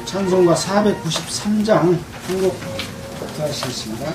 찬송가 493장 한 곡 하시겠습니다.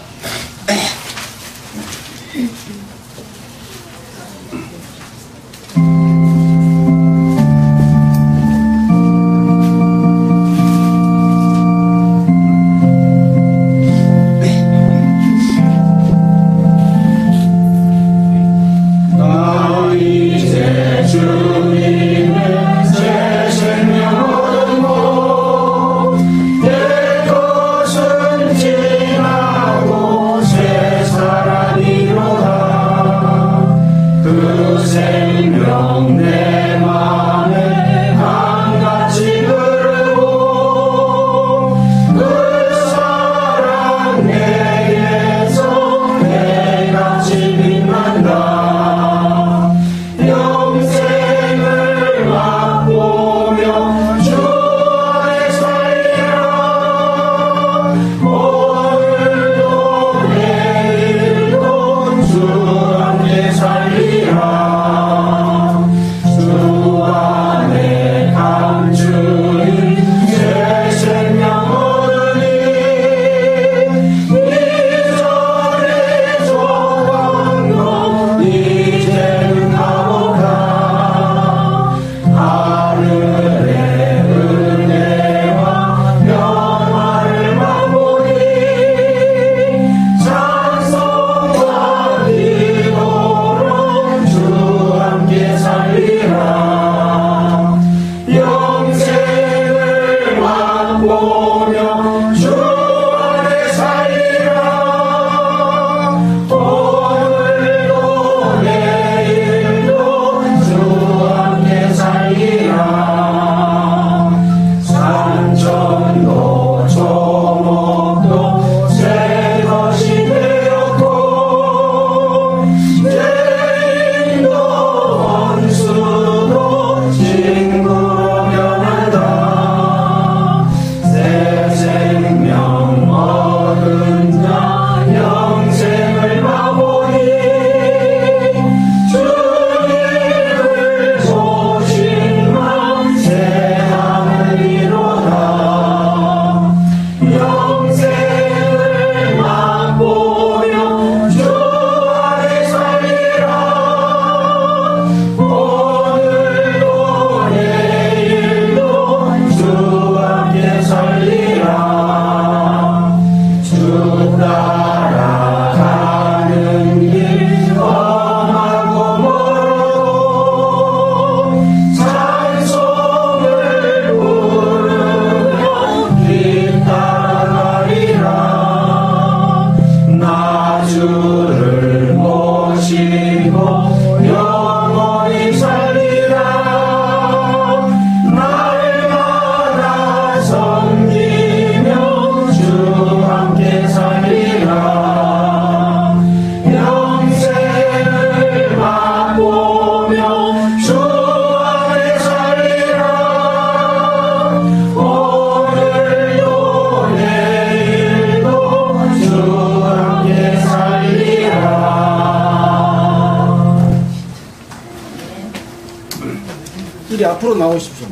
이리 앞으로 나오십시오.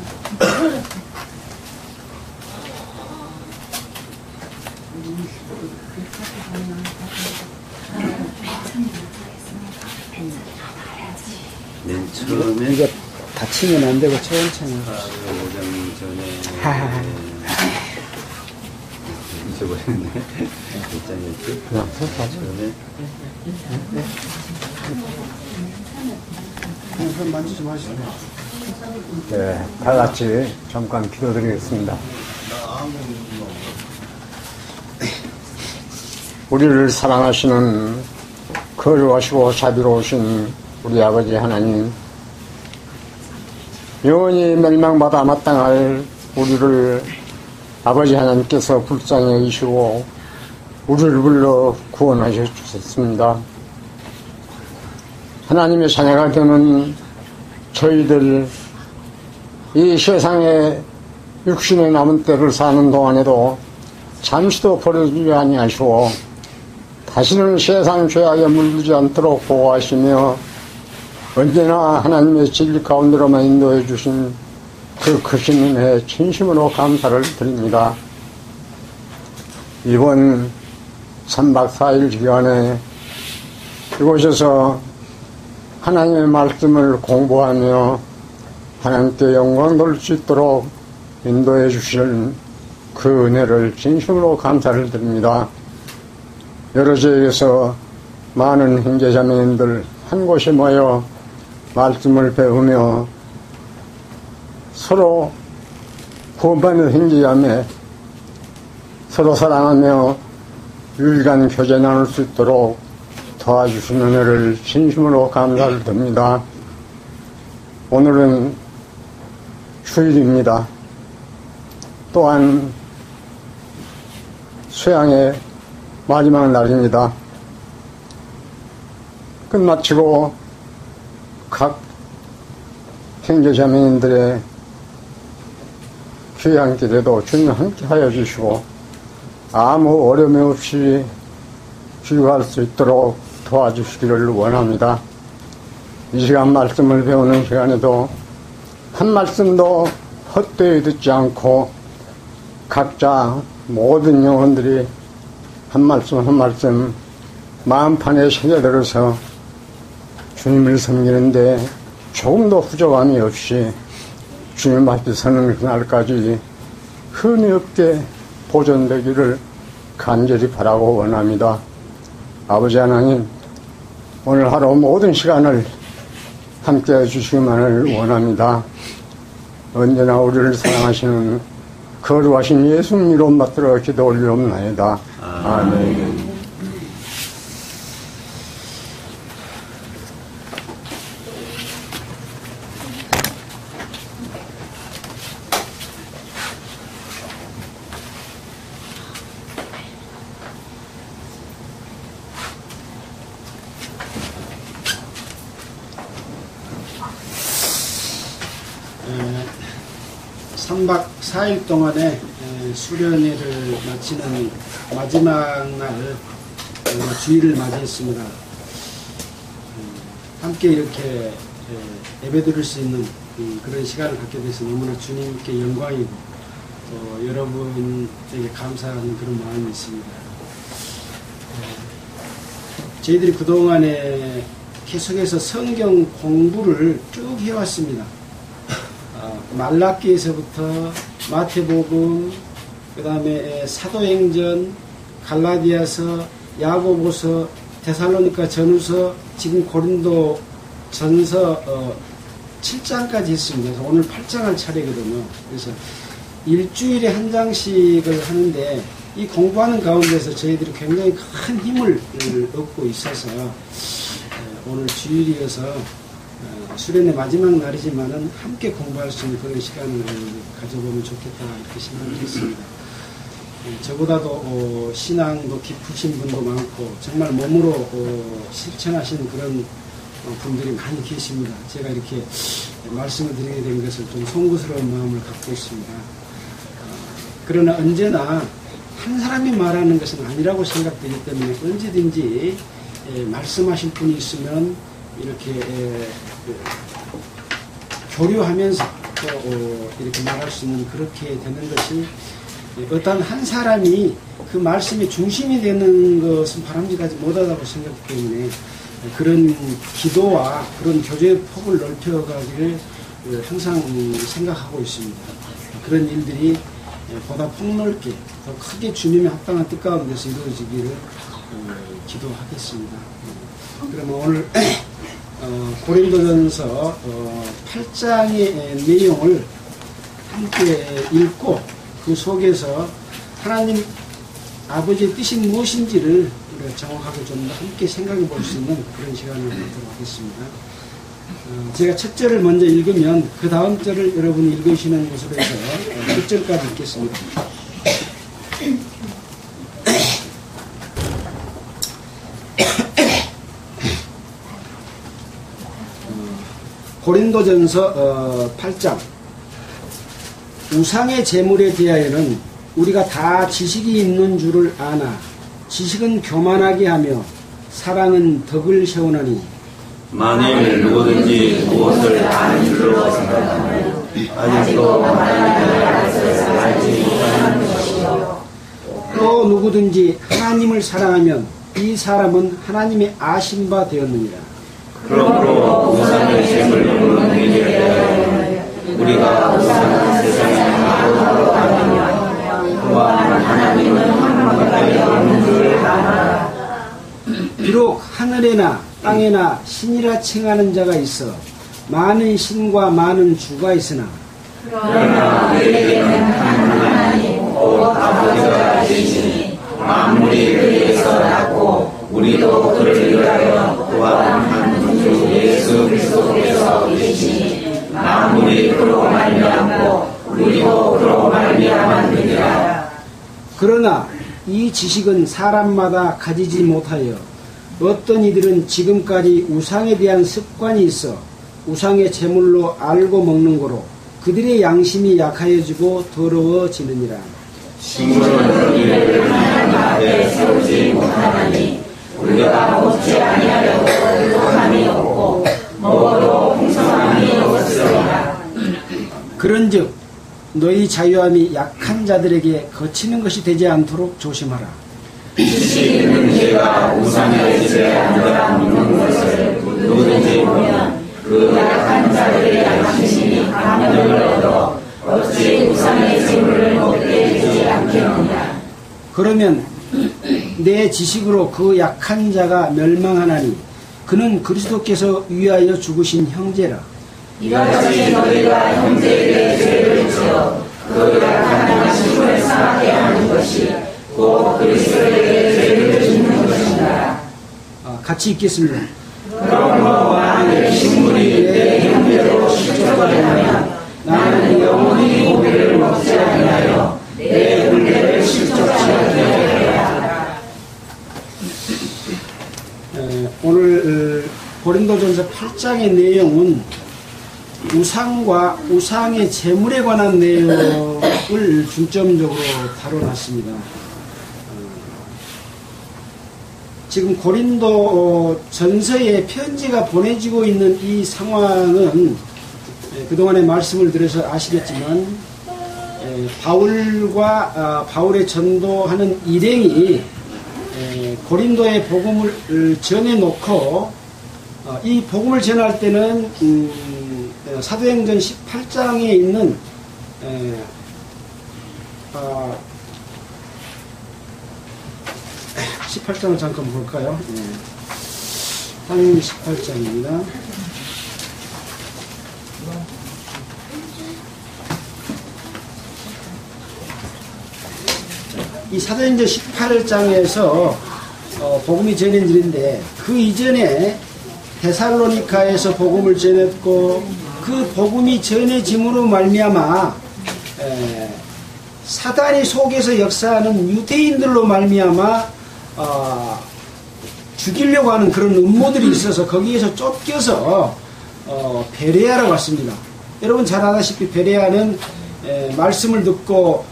맨 처음에 이거 다치면 안 되고 천천히. 오장 전에 잊어버렸네. 입장이었지. 그냥 서서 그냥 만지지 마시고. 네, 다 같이 잠깐 기도드리겠습니다. 우리를 사랑하시는 거룩하시고 자비로우신 우리 아버지 하나님, 영원히 멸망받아 마땅할 우리를 아버지 하나님께서 불쌍히 여기시고 우리를 불러 구원하셨습니다. 하나님의 자녀가 되는 저희들 이 세상에 육신의 남은 때를 사는 동안에도 잠시도 버리지 아니하시고 다시는 세상 죄악에 물들지 않도록 보호하시며 언제나 하나님의 진리 가운데로만 인도해 주신 그 크신 은혜에 진심으로 감사를 드립니다. 이번 3박 4일 기간에 이곳에서 하나님의 말씀을 공부하며 하나님께 영광 돌릴 수 있도록 인도해 주실 그 은혜를 진심으로 감사를 드립니다. 여러 지역에서 많은 형제자매님들 한 곳에 모여 말씀을 배우며 서로 구원받는 형제자매 서로 사랑하며 유일한 교제 나눌 수 있도록 도와주시는 은혜를 진심으로 감사를 드립니다. 오늘은 휴일입니다. 또한 수양의 마지막 날입니다. 끝마치고 각 형제자매님들의 귀한 길에도 주님 함께 하여 주시고 아무 어려움이 없이 귀가할 수 있도록 도와주시기를 원합니다. 이 시간 말씀을 배우는 시간에도 한 말씀도 헛되이 듣지 않고 각자 모든 영혼들이 한 말씀 한 말씀 마음판에 새겨들어서 주님을 섬기는데 조금도 부족함이 없이 주님 앞에 서는 그날까지 흠이 없게 보존되기를 간절히 바라고 원합니다. 아버지 하나님, 오늘 하루 모든 시간을 함께 해주시기만을 원합니다. 언제나 우리를 사랑하시는 거룩하신 예수님 이름 받들어 기도 올리옵나이다. 아멘. 삼 박 4일 동안의 수련회를 마치는 마지막 날 주일을 맞이했습니다. 함께 이렇게 예배 드릴 수 있는 그런 시간을 갖게 돼서 너무나 주님께 영광이고 또 여러분에게 감사하는 그런 마음이 있습니다. 저희들이 그동안에 계속해서 성경 공부를 쭉 해왔습니다. 말라기에서부터 마태복음, 그 다음에 사도행전, 갈라디아서, 야고보서, 데살로니가 전후서, 지금 고린도 전서 7장까지 했습니다. 그래서 오늘 8장 할 차례거든요. 그래서 일주일에 한 장씩을 하는데 이 공부하는 가운데서 저희들이 굉장히 큰 힘을 얻고 있어서 오늘 주일이어서 수련의 마지막 날이지만은 함께 공부할 수 있는 그런 시간을 가져보면 좋겠다 이렇게 생각을 했습니다. 저보다도 신앙도 깊으신 분도 많고 정말 몸으로 실천하시는 그런 분들이 많이 계십니다. 제가 이렇게 말씀을 드리게 된 것을 좀 송구스러운 마음을 갖고 있습니다. 그러나 언제나 한 사람이 말하는 것은 아니라고 생각되기 때문에 언제든지 말씀하실 분이 있으면 이렇게 교류하면서 또 이렇게 말할 수 있는 그렇게 되는 것이 어떤 한 사람이 그 말씀의 중심이 되는 것은 바람직하지 못하다고 생각하기 때문에 그런 기도와 그런 교제의 폭을 넓혀가기를 항상 생각하고 있습니다. 그런 일들이 보다 폭넓게 더 크게 주님의 합당한 뜻 가운데서 이루어지기를 기도하겠습니다. 그러면 오늘 고린도전서 8장의 내용을 함께 읽고 그 속에서 하나님 아버지의 뜻이 무엇인지를 우리가 정확하게 좀 함께 생각해 볼 수 있는 그런 시간을 갖도록 하겠습니다. 제가 첫 절을 먼저 읽으면 그 다음 절을 여러분이 읽으시는 것으로 해서 6절까지 읽겠습니다. 고린도전서 8장 우상의 제물에 대하여는 우리가 다 지식이 있는 줄을 아나 지식은 교만하게 하며 사랑은 덕을 세우나니 만일 누구든지 무엇을 아는 줄로 생각하면 아직도 하나님의 말씀을 알지 못하는 것이요. 또 누구든지 하나님을 사랑하면 이 사람은 하나님의 아신 바 되었느니라. 그러므로 우상의 재물을 물리게 하여 우리가 우상은 세상에 아무것도 아니며 또한 하나님은 한 가까이 없는 줄 알아. 비록 하늘에나 땅에나 신이라 칭하는 자가 있어 많은 신과 많은 주가 있으나 그러나 우리에게는 한 하나님 곧 아버지가 계시니 만물이 그에서 났고 우리도 그를 위하여 또한 한 주 예수 그리스도께서 계시니 만물이 그로 말미암고 우리도 그로 말미암았느니라. 그러나 이 지식은 사람마다 가지지 못하여 어떤 이들은 지금까지 우상에 대한 습관이 있어 우상의 제물로 알고 먹는 거로 그들의 양심이 약하여지고 더러워지느니라. 식물은 이를 하나님 앞에 세우지 못하나니 우리가 먹지 아니하려고 부족함이 없고 먹어도 풍성함이 없으리라. 그런즉 너희 자유함이 약한 자들에게 거치는 것이 되지 않도록 조심하라. 지식이 있는 죄가 우상의 죄에 들어가는 것을 누구든지 보면 그 약한 자들의 양심이 감명을 얻어 어찌 우상의 재물을 먹게 되지 않겠느냐. 그러면 내 지식으로 그 약한 자가 멸망하나니 그는 그리스도께서 위하여 죽으신 형제라. 이같이 너희가 형제에게 죄를 지어 그 약한 양심을 상하게 하는 것이 곧 그리스도에게 죄를 짓는 것이다. 같이 읽겠습니다. 그러므로 만일 식물이 내 형제로 식초가 되면 나는 영원히 고기를 먹지 아니하여 내 형제를 식초치 않게 하리라. 오늘 고린도전서 8장의 내용은 우상과 우상의 제물에 관한 내용을 중점적으로 다뤄놨습니다. 지금 고린도 전서에 편지가 보내지고 있는 이 상황은 그동안의 말씀을 들어서 아시겠지만 바울의 전도하는 일행이 고린도의 복음을 전해놓고 이 복음을 전할 때는 사도행전 18장에 있는 18장을 잠깐 볼까요? 상 18장입니다. 이 사도행전 18장에서 복음이 전해지는데 그 이전에 데살로니카에서 복음을 전했고 그 복음이 전해짐으로 말미암아 사단이 속에서 역사하는 유대인들로 말미암아 죽이려고 하는 그런 음모들이 있어서 거기에서 쫓겨서 베레아로 갔습니다. 여러분 잘 아다시피 베레아는 말씀을 듣고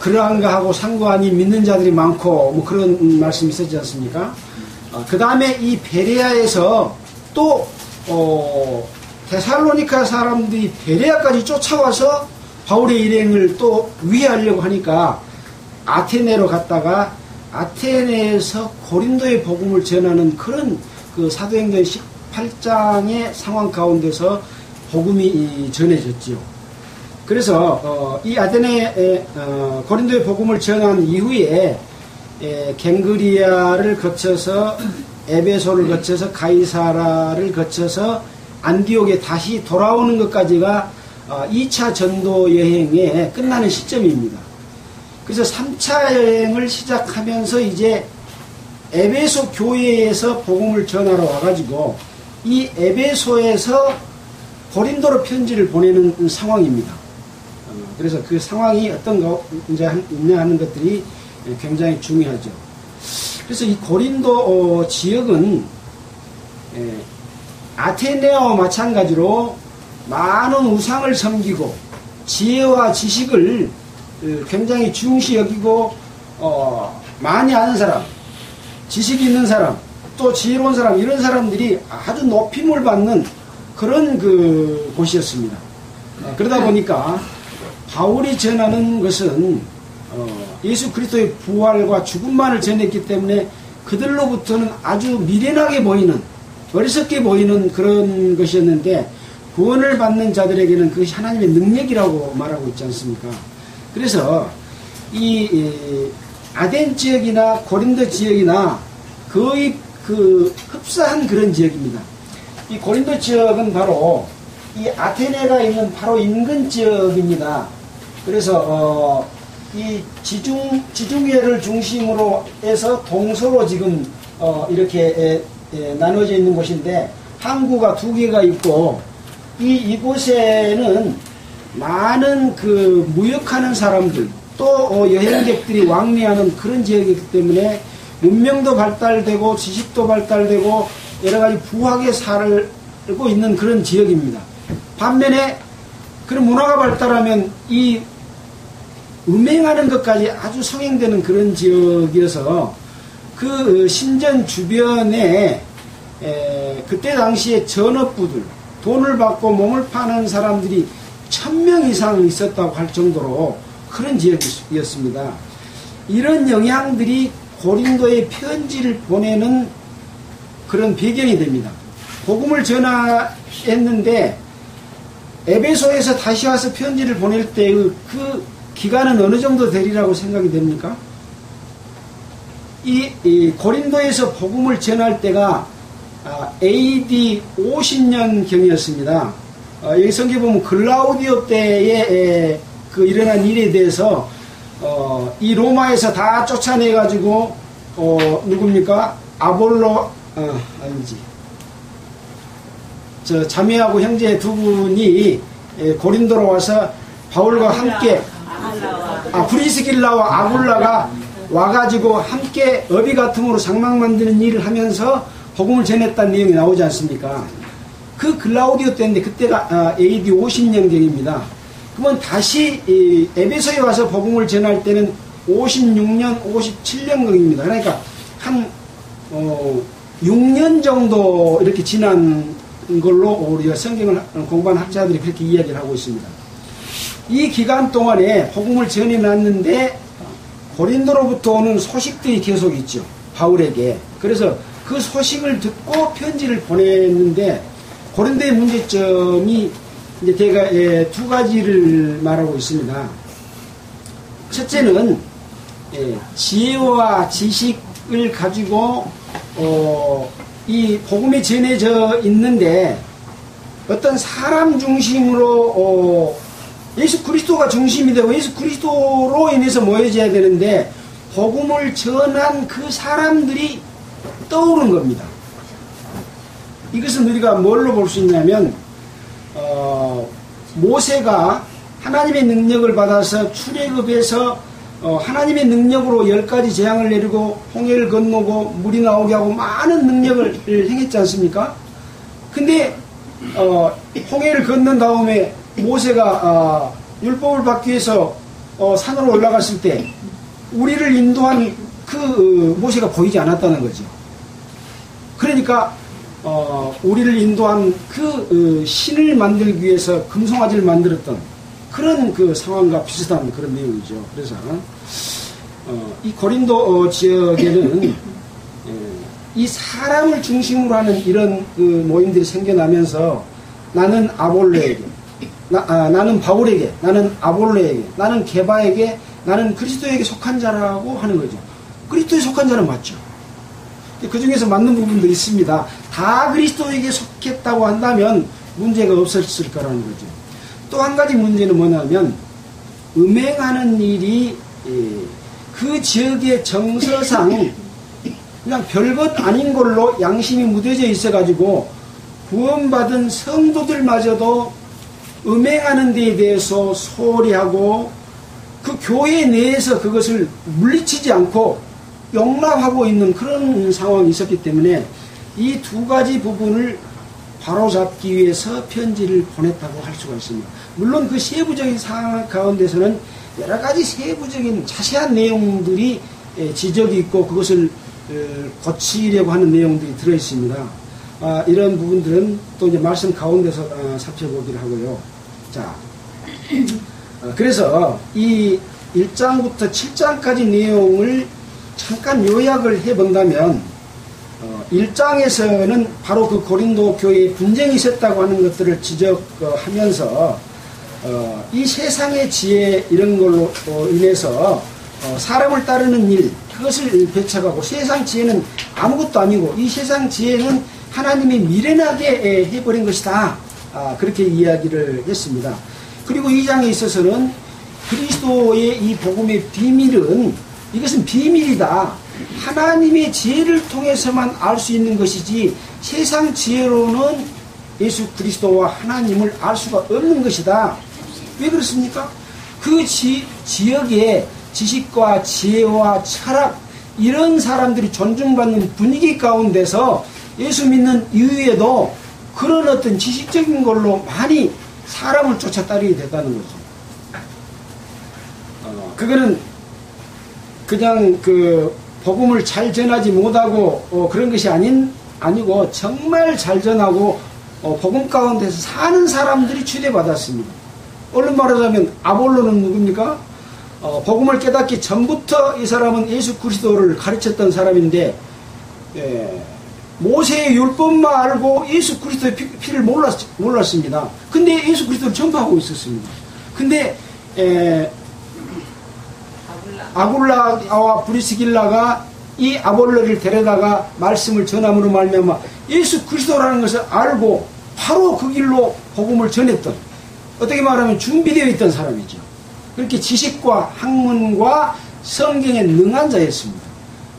그러한가 하고 상관이 믿는 자들이 많고 뭐 그런 말씀이 있었지 않습니까? 그 다음에 이 베레아에서 또 데살로니카 사람들이 베레아까지 쫓아와서 바울의 일행을 또 위하려고 하니까 아테네로 갔다가 아테네에서 고린도의 복음을 전하는 그런 그 사도행전 18장의 상황 가운데서 복음이 전해졌지요. 그래서 이 아테네 고린도의 복음을 전한 이후에 갱그리아를 거쳐서 에베소를 거쳐서 가이사라를 거쳐서 안디옥에 다시 돌아오는 것까지가 2차 전도 여행의 끝나는 시점입니다. 그래서 3차 여행을 시작하면서 이제 에베소 교회에서 복음을 전하러 와가지고 이 에베소에서 고린도로 편지를 보내는 상황입니다. 그래서 그 상황이 어떤 거 있냐 하는 것들이 굉장히 중요하죠. 그래서 이 고린도 지역은 아테네와 마찬가지로 많은 우상을 섬기고 지혜와 지식을 굉장히 중시 여기고 많이 아는 사람, 지식이 있는 사람, 또 지혜로운 사람 이런 사람들이 아주 높임을 받는 그런 그 곳이었습니다. 그러다 보니까 바울이 전하는 것은 예수 그리스도의 부활과 죽음만을 전했기 때문에 그들로부터는 아주 미련하게 보이는, 어리석게 보이는 그런 것이었는데, 구원을 받는 자들에게는 그것이 하나님의 능력이라고 말하고 있지 않습니까? 그래서 이 아덴 지역이나 고린도 지역이나 거의 흡사한 그런 지역입니다. 이 고린도 지역은 바로 이 아테네가 있는 바로 인근 지역입니다. 그래서 이 지중해를 중심으로 해서 동서로 지금 이렇게 나눠져 있는 곳인데, 항구가 2개가 있고, 이곳에는 많은 무역하는 사람들, 또 여행객들이 왕래하는 그런 지역이기 때문에 문명도 발달되고 지식도 발달되고 여러 가지 부하게 살고 있는 그런 지역입니다. 반면에 그런 문화가 발달하면 이 음행하는 것까지 아주 성행되는 그런 지역이어서 그 신전 주변에 그때 당시에 전업부들, 돈을 받고 몸을 파는 사람들이 1000명 이상 있었다고 할 정도로 그런 지역이었습니다. 이런 영향들이 고린도에 편지를 보내는 그런 배경이 됩니다. 복음을 전했는데 에베소에서 다시 와서 편지를 보낼 때 그 기간은 어느 정도 되리라고 생각이 됩니까? 이 고린도에서 복음을 전할 때가 AD 50년경이었습니다. 여기 성경에 보면 글라우디오 때에 일어난 일에 대해서 이 로마에서 다 쫓아내가지고 누굽니까? 아볼로 아니지. 저 자매하고 형제 두 분이 고린도로 와서 바울과 함께 브리스길라와 아굴라가 와가지고 함께 어비 같음으로 장막 만드는 일을 하면서 복음을 전했다는 내용이 나오지 않습니까? 그 글라우디오 때인데 그때가 AD 50년경입니다. 그러면 다시 에베소에 와서 복음을 전할 때는 56년, 57년경입니다. 그러니까 한 6년 정도 이렇게 지난 걸로 우리가 성경을 공부한 학자들이 그렇게 이야기를 하고 있습니다. 이 기간 동안에 복음을 전해놨는데 고린도로부터 오는 소식들이 계속 있죠. 바울에게. 그래서 그 소식을 듣고 편지를 보냈는데 고린도의 문제점이 이제 제가 2가지를 말하고 있습니다. 첫째는 지혜와 지식을 가지고 이 복음이 전해져 있는데 어떤 사람 중심으로 예수 그리스도가 중심이 되고 예수 그리스도로 인해서 모여져야 되는데 복음을 전한 그 사람들이 떠오른 겁니다. 이것은 우리가 뭘로 볼 수 있냐면 모세가 하나님의 능력을 받아서 출애굽에서 하나님의 능력으로 10가지 재앙을 내리고 홍해를 건너고 물이 나오게 하고 많은 능력을 행했지 않습니까? 근데 홍해를 건넌 다음에 모세가 율법을 받기 위해서 산으로 올라갔을 때 우리를 인도한 그 모세가 보이지 않았다는 거죠. 그러니까 우리를 인도한 그 신을 만들기 위해서 금송아지를 만들었던 그런 그 상황과 비슷한 그런 내용이죠. 그래서 이 고린도 지역에는 이 사람을 중심으로 하는 이런 그 모임들이 생겨나면서 나는 아볼로에게, 나는 바울에게, 나는 아볼로에게, 나는 게바에게, 나는 그리스도에게 속한 자라고 하는 거죠. 그리스도에 속한 자는 맞죠. 그 중에서 맞는 부분도 있습니다. 다 그리스도에게 속했다고 한다면 문제가 없었을 거라는 거죠. 또 한 가지 문제는 뭐냐면 음행하는 일이 그 지역의 정서상 그냥 별것 아닌 걸로 양심이 무뎌져 있어가지고 구원받은 성도들마저도 음행하는 데에 대해서 소홀히하고 그 교회 내에서 그것을 물리치지 않고 용납하고 있는 그런 상황이 있었기 때문에 이 2가지 부분을 바로잡기 위해서 편지를 보냈다고 할 수가 있습니다. 물론 그 세부적인 상황 가운데서는 여러 가지 세부적인 자세한 내용들이 지적이 있고 그것을 고치려고 하는 내용들이 들어있습니다. 이런 부분들은 또 이제 말씀 가운데서 살펴보기를 하고요. 자, 그래서 이 1장부터 7장까지 내용을 잠깐 요약을 해본다면 1장에서는 바로 그 고린도 교회에 분쟁이 있었다고 하는 것들을 지적하면서 이 세상의 지혜 이런 걸로 인해서 사람을 따르는 일 그것을 배척하고 세상 지혜는 아무것도 아니고 이 세상 지혜는 하나님이 미련하게 해버린 것이다. 그렇게 이야기를 했습니다. 그리고 이 장에 있어서는 그리스도의 이 복음의 비밀은 이것은 비밀이다. 하나님의 지혜를 통해서만 알 수 있는 것이지 세상 지혜로는 예수 그리스도와 하나님을 알 수가 없는 것이다. 왜 그렇습니까? 그 지역에 지식과 지혜와 철학 이런 사람들이 존중받는 분위기 가운데서 예수 믿는 이후에도 그런 어떤 지식적인 걸로 많이 사람을 쫓아 따르게 됐다는 거죠. 그거는 그냥 그 복음을 잘 전하지 못하고 그런 것이 아니고 정말 잘 전하고 복음 가운데서 사는 사람들이 추대받았습니다. 얼른 말하자면 아볼로는 누굽니까? 복음을 깨닫기 전부터 이 사람은 예수 그리스도를 가르쳤던 사람인데 모세의 율법만 알고 예수 그리스도의 피를 몰랐습니다. 근데 예수 그리스도를 전파하고 있었습니다. 근데 아굴라와 브리스길라가 이 아볼로를 데려다가 말씀을 전함으로 말미암아 예수 그리스도라는 것을 알고 바로 그 길로 복음을 전했던, 어떻게 말하면 준비되어 있던 사람이죠. 그렇게 지식과 학문과 성경에 능한 자였습니다.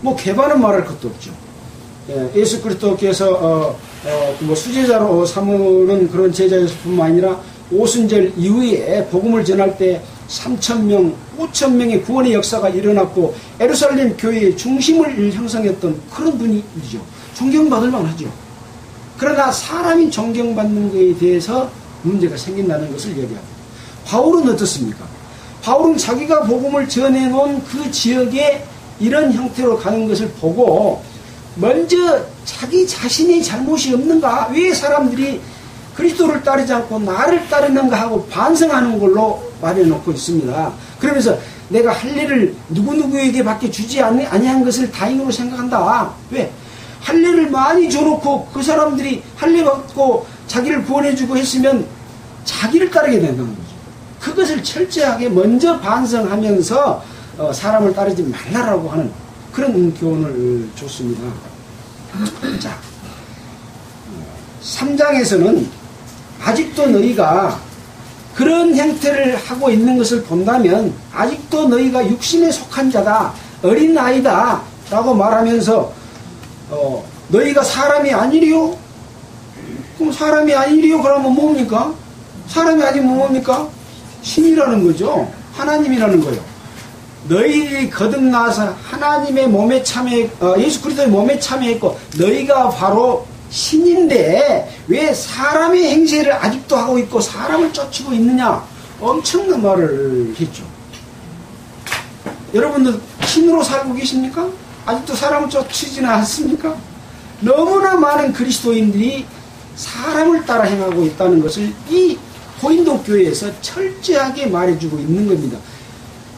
뭐 개반은 말할 것도 없죠. 예수 그리스도께서 뭐 수제자로 삼으는 그런 제자였을 뿐만 아니라 오순절 이후에 복음을 전할 때 3,000명, 5,000명의 구원의 역사가 일어났고 예루살렘 교회의 중심을 형성했던 그런 분이죠. 존경받을 만하죠. 그러나 사람이 존경받는 것에 대해서 문제가 생긴다는 것을 얘기합니다. 바울은 어떻습니까? 바울은 자기가 복음을 전해놓은 그 지역에 이런 형태로 가는 것을 보고 먼저 자기 자신의 잘못이 없는가? 왜 사람들이 그리스도를 따르지 않고 나를 따르는가 하고 반성하는 걸로 말해놓고 있습니다. 그러면서 내가 할 일을 누구누구에게 밖에 주지 아니한 것을 다행으로 생각한다. 왜? 할 일을 많이 줘놓고 그 사람들이 할 일 받고 자기를 구원해주고 했으면 자기를 따르게 된다는 거죠. 그것을 철저하게 먼저 반성하면서 사람을 따르지 말라라고 하는 그런 교훈을 줬습니다. 자, 3장에서는 아직도 너희가 그런 형태를 하고 있는 것을 본다면 아직도 너희가 육신에 속한 자다, 어린아이다 라고 말하면서 너희가 사람이 아니리요? 그럼 사람이 아니리요? 그러면 뭡니까? 사람이 아니면 뭡니까? 신이라는 거죠. 하나님이라는 거예요. 너희들이 거듭나서 하나님의 몸에 예수 그리스도의 몸에 참여했고 너희가 바로 신인데 왜 사람의 행세를 아직도 하고 있고 사람을 쫓고 있느냐? 엄청난 말을 했죠. 여러분들 신으로 살고 계십니까? 아직도 사람을 쫓지는 않습니까? 너무나 많은 그리스도인들이 사람을 따라 행하고 있다는 것을 이 고린도 교회에서 철저하게 말해주고 있는 겁니다.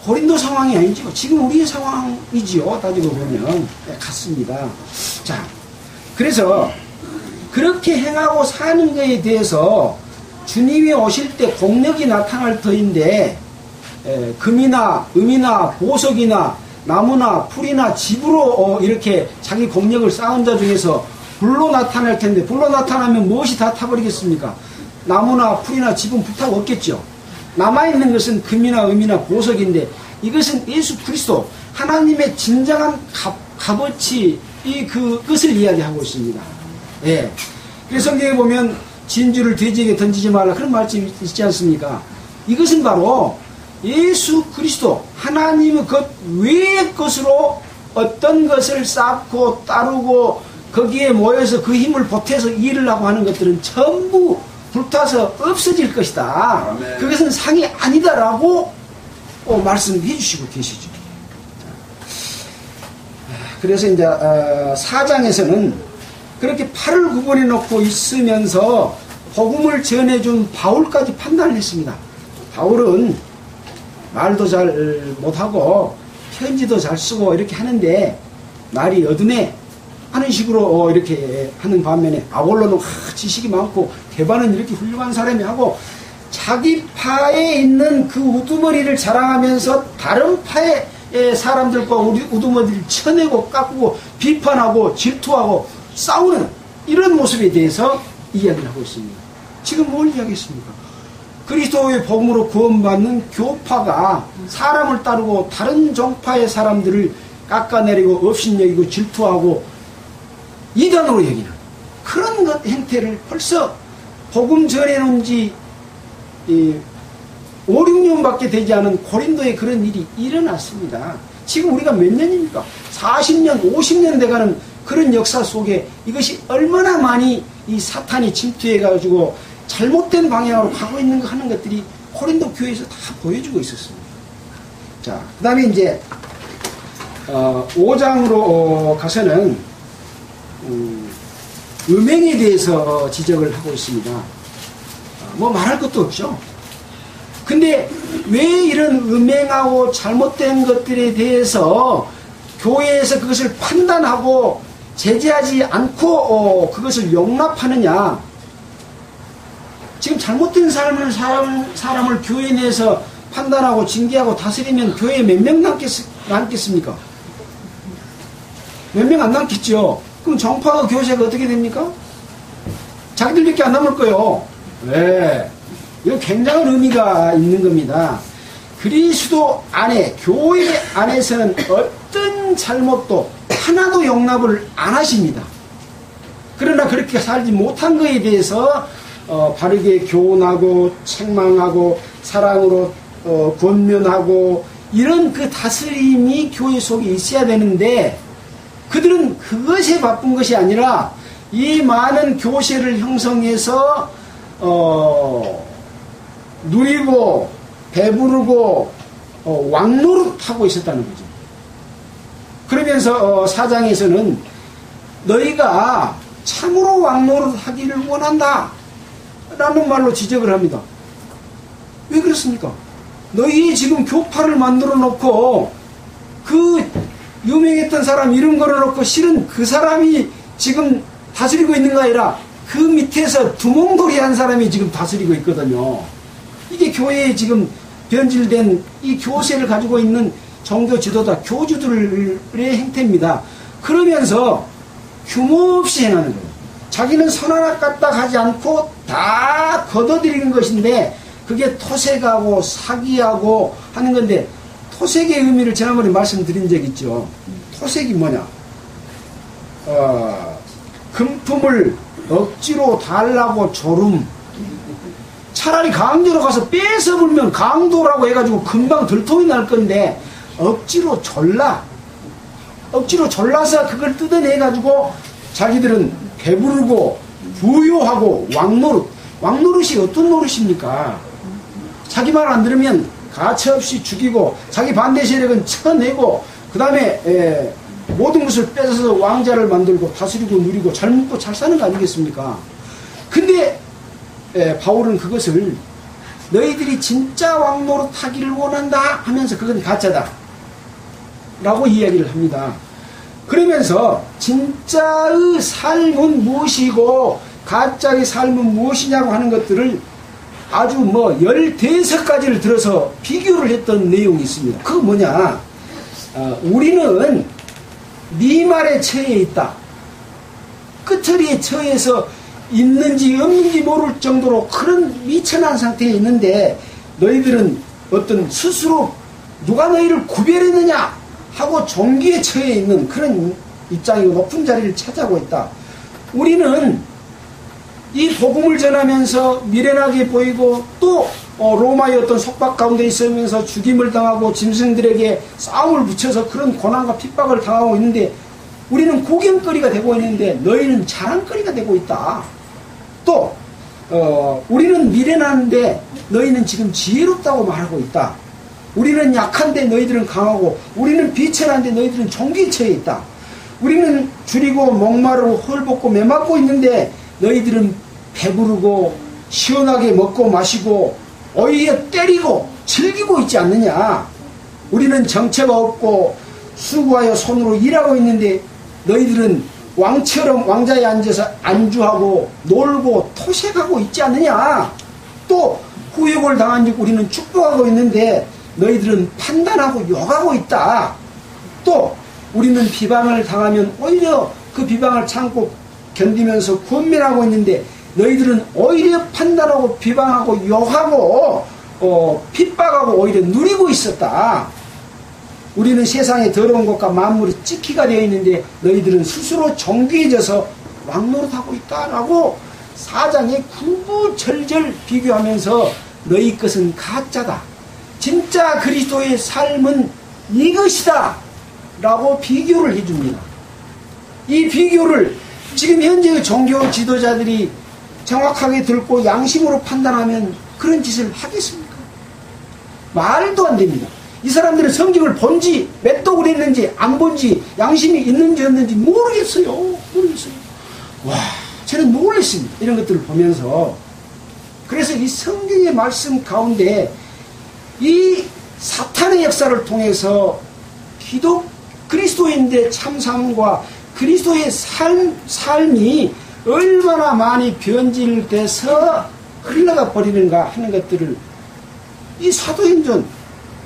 고린도 상황이 아니죠. 지금 우리의 상황이지요. 따지고 보면 같습니다. 자, 그래서 그렇게 행하고 사는 것에 대해서 주님이 오실 때 공력이 나타날 터인데 금이나 음이나 보석이나 나무나 풀이나 집으로 이렇게 자기 공력을 쌓은 자 중에서 불로 나타날 텐데 불로 나타나면 무엇이 다 타버리겠습니까? 나무나 풀이나 집은 불타고 없겠죠. 남아있는 것은 금이나 음이나 보석인데 이것은 예수 그리스도 하나님의 진정한 값어치 그것을 이야기하고 있습니다. 예. 그래서 성경에 보면 진주를 돼지에게 던지지 말라 그런 말씀이 있지 않습니까? 이것은 바로 예수 그리스도 하나님의 것 외의 것으로 어떤 것을 쌓고 따르고 거기에 모여서 그 힘을 보태서 일을 하고 하는 것들은 전부 불타서 없어질 것이다. 아멘. 그것은 상이 아니다라고 말씀해 주시고 계시죠. 그래서 이제 4장에서는 그렇게 팔을 구분해 놓고 있으면서 복음을 전해준 바울까지 판단을 했습니다. 바울은 말도 잘 못하고 편지도 잘 쓰고 이렇게 하는데 말이 어두네 하는 식으로 이렇게 하는 반면에 아볼로는 지식이 많고 게바는 이렇게 훌륭한 사람이 하고 자기 파에 있는 그 우두머리를 자랑하면서 다른 파의 사람들과 우두머리를 쳐내고 깎고 비판하고 질투하고 싸우는 이런 모습에 대해서 이야기를 하고 있습니다. 지금 뭘 이야기했습니까? 그리스도의 복음으로 구원받는 교파가 사람을 따르고 다른 종파의 사람들을 깎아내리고 업신여기고 질투하고 이단으로 여기는 그런 것 행태를 벌써 복음 전해놓은 지 5, 6년밖에 되지 않은 고린도에 그런 일이 일어났습니다. 지금 우리가 몇 년입니까? 40년, 50년 돼가는 그런 역사 속에 이것이 얼마나 많이 이 사탄이 침투해가지고 잘못된 방향으로 가고 있는 거 하는 것들이 고린도 교회에서 다 보여주고 있었습니다. 자, 그 다음에 이제 5장으로 가서는 음행에 대해서 지적을 하고 있습니다. 뭐 말할 것도 없죠. 근데 왜 이런 음행하고 잘못된 것들에 대해서 교회에서 그것을 판단하고 제재하지 않고 그것을 용납하느냐? 지금 잘못된 사람을 교회 내에서 판단하고 징계하고 다스리면 교회에 몇 명 남겠습니까? 몇 명 안 남겠죠. 그럼 정파가 교세가 어떻게 됩니까? 자기들밖에 안 남을 거예요. 네. 이거 굉장한 의미가 있는 겁니다. 그리스도 안에, 교회 안에서는 어떤 잘못도 하나도 용납을 안 하십니다. 그러나 그렇게 살지 못한 것에 대해서 바르게 교훈하고 책망하고 사랑으로 권면하고 이런 그 다스림이 교회 속에 있어야 되는데 그들은 그것에 바쁜 것이 아니라 이 많은 교세를 형성해서 누리고 배부르고 왕노릇하고 있었다는 거죠. 그러면서 4장에서는 너희가 참으로 왕노릇하기를 원한다 라는 말로 지적을 합니다. 왜 그렇습니까? 너희 지금 교파를 만들어 놓고 그 유명했던 사람 이름 걸어놓고 실은 그 사람이 지금 다스리고 있는 거 아니라 그 밑에서 두몽돌이 한 사람이 지금 다스리고 있거든요. 이게 교회에 지금 변질된 이 교세를 가지고 있는 종교 지도자, 교주들의 행태입니다. 그러면서 규모 없이 행하는 거예요. 자기는 선 하나 까딱 하지 않고 다 걷어들이는 것인데 그게 토색하고 사기하고 하는 건데 토색의 의미를 지난번에 말씀드린 적 있죠. 토색이 뭐냐? 금품을 억지로 달라고 조름. 차라리 강도로 가서 뺏어 불면 강도라고 해가지고 금방 들통이 날 건데 억지로 졸라서 그걸 뜯어내가지고 자기들은 배부르고 부유하고 왕노릇이 어떤 노릇입니까? 자기 말 안 들으면 가차없이 죽이고 자기 반대 세력은 쳐내고 그 다음에 모든 것을 뺏어서 왕자를 만들고 다스리고 누리고 잘 먹고 잘 사는 거 아니겠습니까? 근데 바울은 그것을 너희들이 진짜 왕노릇 하기를 원한다 하면서 그건 가짜다 라고 이야기를 합니다. 그러면서 진짜의 삶은 무엇이고 가짜의 삶은 무엇이냐고 하는 것들을 아주 15가지를 들어서 비교를 했던 내용이 있습니다. 그거 뭐냐? 우리는 네 말에 처해 있다. 끄트리에 처해서 있는지 없는지 모를 정도로 그런 미천한 상태에 있는데 너희들은 어떤 스스로 누가 너희를 구별했느냐 하고 종기에 처해 있는 그런 입장이고 높은 자리를 차지하고 있다. 우리는 이 복음을 전하면서 미련하게 보이고 또 로마의 어떤 속박 가운데 있으면서 죽임을 당하고 짐승들에게 싸움을 붙여서 그런 고난과 핍박을 당하고 있는데 우리는 구경거리가 되고 있는데 너희는 자랑거리가 되고 있다. 또 우리는 미련한데 너희는 지금 지혜롭다고 말하고 있다. 우리는 약한데 너희들은 강하고 우리는 비천한데 너희들은 종기에 처해 있다. 우리는 줄이고 목마르고 헐벗고 매맞고 있는데 너희들은 배부르고 시원하게 먹고 마시고 오히려 때리고 즐기고 있지 않느냐. 우리는 정체가 없고 수고하여 손으로 일하고 있는데 너희들은 왕처럼 왕자에 앉아서 안주하고 놀고 토색하고 있지 않느냐. 또 후욕을 당한 즉 우리는 축복하고 있는데 너희들은 판단하고 욕하고 있다. 또 우리는 비방을 당하면 오히려 그 비방을 참고 견디면서 권면하고 있는데 너희들은 오히려 판단하고 비방하고 욕하고 핍박하고 오히려 누리고 있었다. 우리는 세상의 더러운 것과 만물이 찍히가 되어 있는데 너희들은 스스로 정귀해져서 왕노릇하고 있다라고 4장에 구구절절 비교하면서 너희 것은 가짜다. 진짜 그리스도의 삶은 이것이다. 라고 비교를 해줍니다. 이 비교를 지금 현재의 종교 지도자들이 정확하게 듣고 양심으로 판단하면 그런 짓을 하겠습니까? 말도 안 됩니다. 이 사람들은 성경을 본지 몇 독을 했는지 안 본지 양심이 있는지 없는지 모르겠어요. 와, 저는 놀랐습니다. 이런 것들을 보면서. 그래서 이 성경의 말씀 가운데 이 사탄의 역사를 통해서 그리스도인들의 참삶과 그리스도의 삶이 얼마나 많이 변질돼서 흘러가 버리는가 하는 것들을 이 사도행전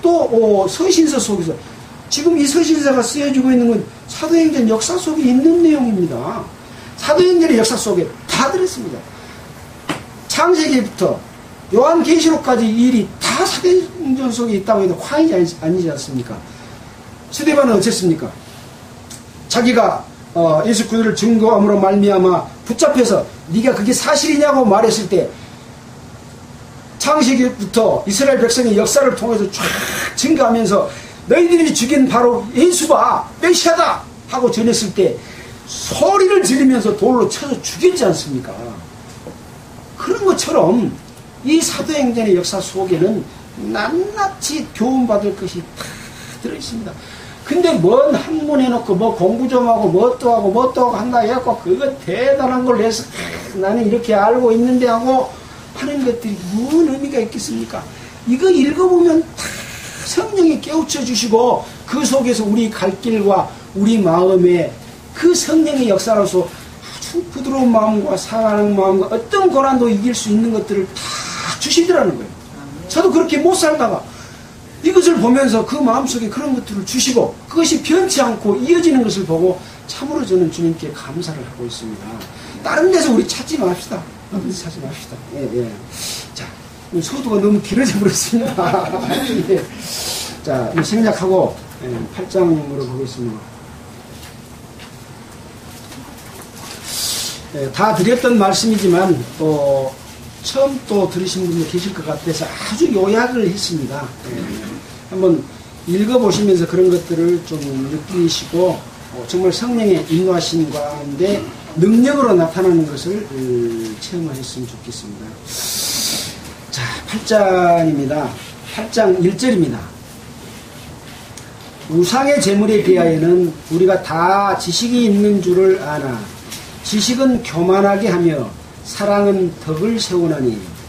또 서신서 속에서 지금 이 서신서가 쓰여지고 있는 건 사도행전 역사 속에 있는 내용입니다. 사도행전의 역사 속에 다 들었습니다. 창세기부터 요한계시록까지 이 일이 다 사도행전 속에 있다고 해도 과언이 아니지 않습니까? 스데반은 어쨌습니까? 자기가 예수 그리스도를 증거함으로 말미암아 붙잡혀서 네가 그게 사실이냐고 말했을 때 창세기부터 이스라엘 백성의 역사를 통해서 쫙 증거하면서 너희들이 죽인 바로 예수가 메시아다 하고 전했을 때 소리를 지르면서 돌로 쳐서 죽였지 않습니까? 그런 것처럼 이 사도행전의 역사 속에는 낱낱이 교훈받을 것이 다 들어있습니다. 근데 뭔 학문 해놓고 뭐 공부 좀 하고 뭐 또 하고 한다 해갖고 그거 대단한 걸 내서 나는 이렇게 알고 있는데 하고 하는 것들이 무슨 의미가 있겠습니까? 이거 읽어보면 다 성령이 깨우쳐 주시고 그 속에서 우리 갈 길과 우리 마음에 그 성령의 역사로서 아주 부드러운 마음과 사랑하는 마음과 어떤 고난도 이길 수 있는 것들을 다 주시더라는 거예요. 저도 그렇게 못 살다가 이것을 보면서 그 마음속에 그런 것들을 주시고 그것이 변치 않고 이어지는 것을 보고 참으로 저는 주님께 감사를 하고 있습니다. 다른 데서 우리 찾지 맙시다. 다른 데서 찾지 맙시다. 예. 자, 소두가 너무 길어져 버렸습니다. 예. 자, 생략하고 8장으로 보겠습니다. 예, 다 드렸던 말씀이지만 처음 또 들으신 분도 계실 것 같아서 아주 요약을 했습니다. 한번 읽어보시면서 그런 것들을 좀 느끼시고 정말 성령의 인도하심 가운데 능력으로 나타나는 것을 체험하셨으면 좋겠습니다. 자, 8장입니다. 8장 1절입니다. 우상의 제물에 대하여는 우리가 다 지식이 있는 줄을 아나 지식은 교만하게 하며 사랑은 덕을 세우나니.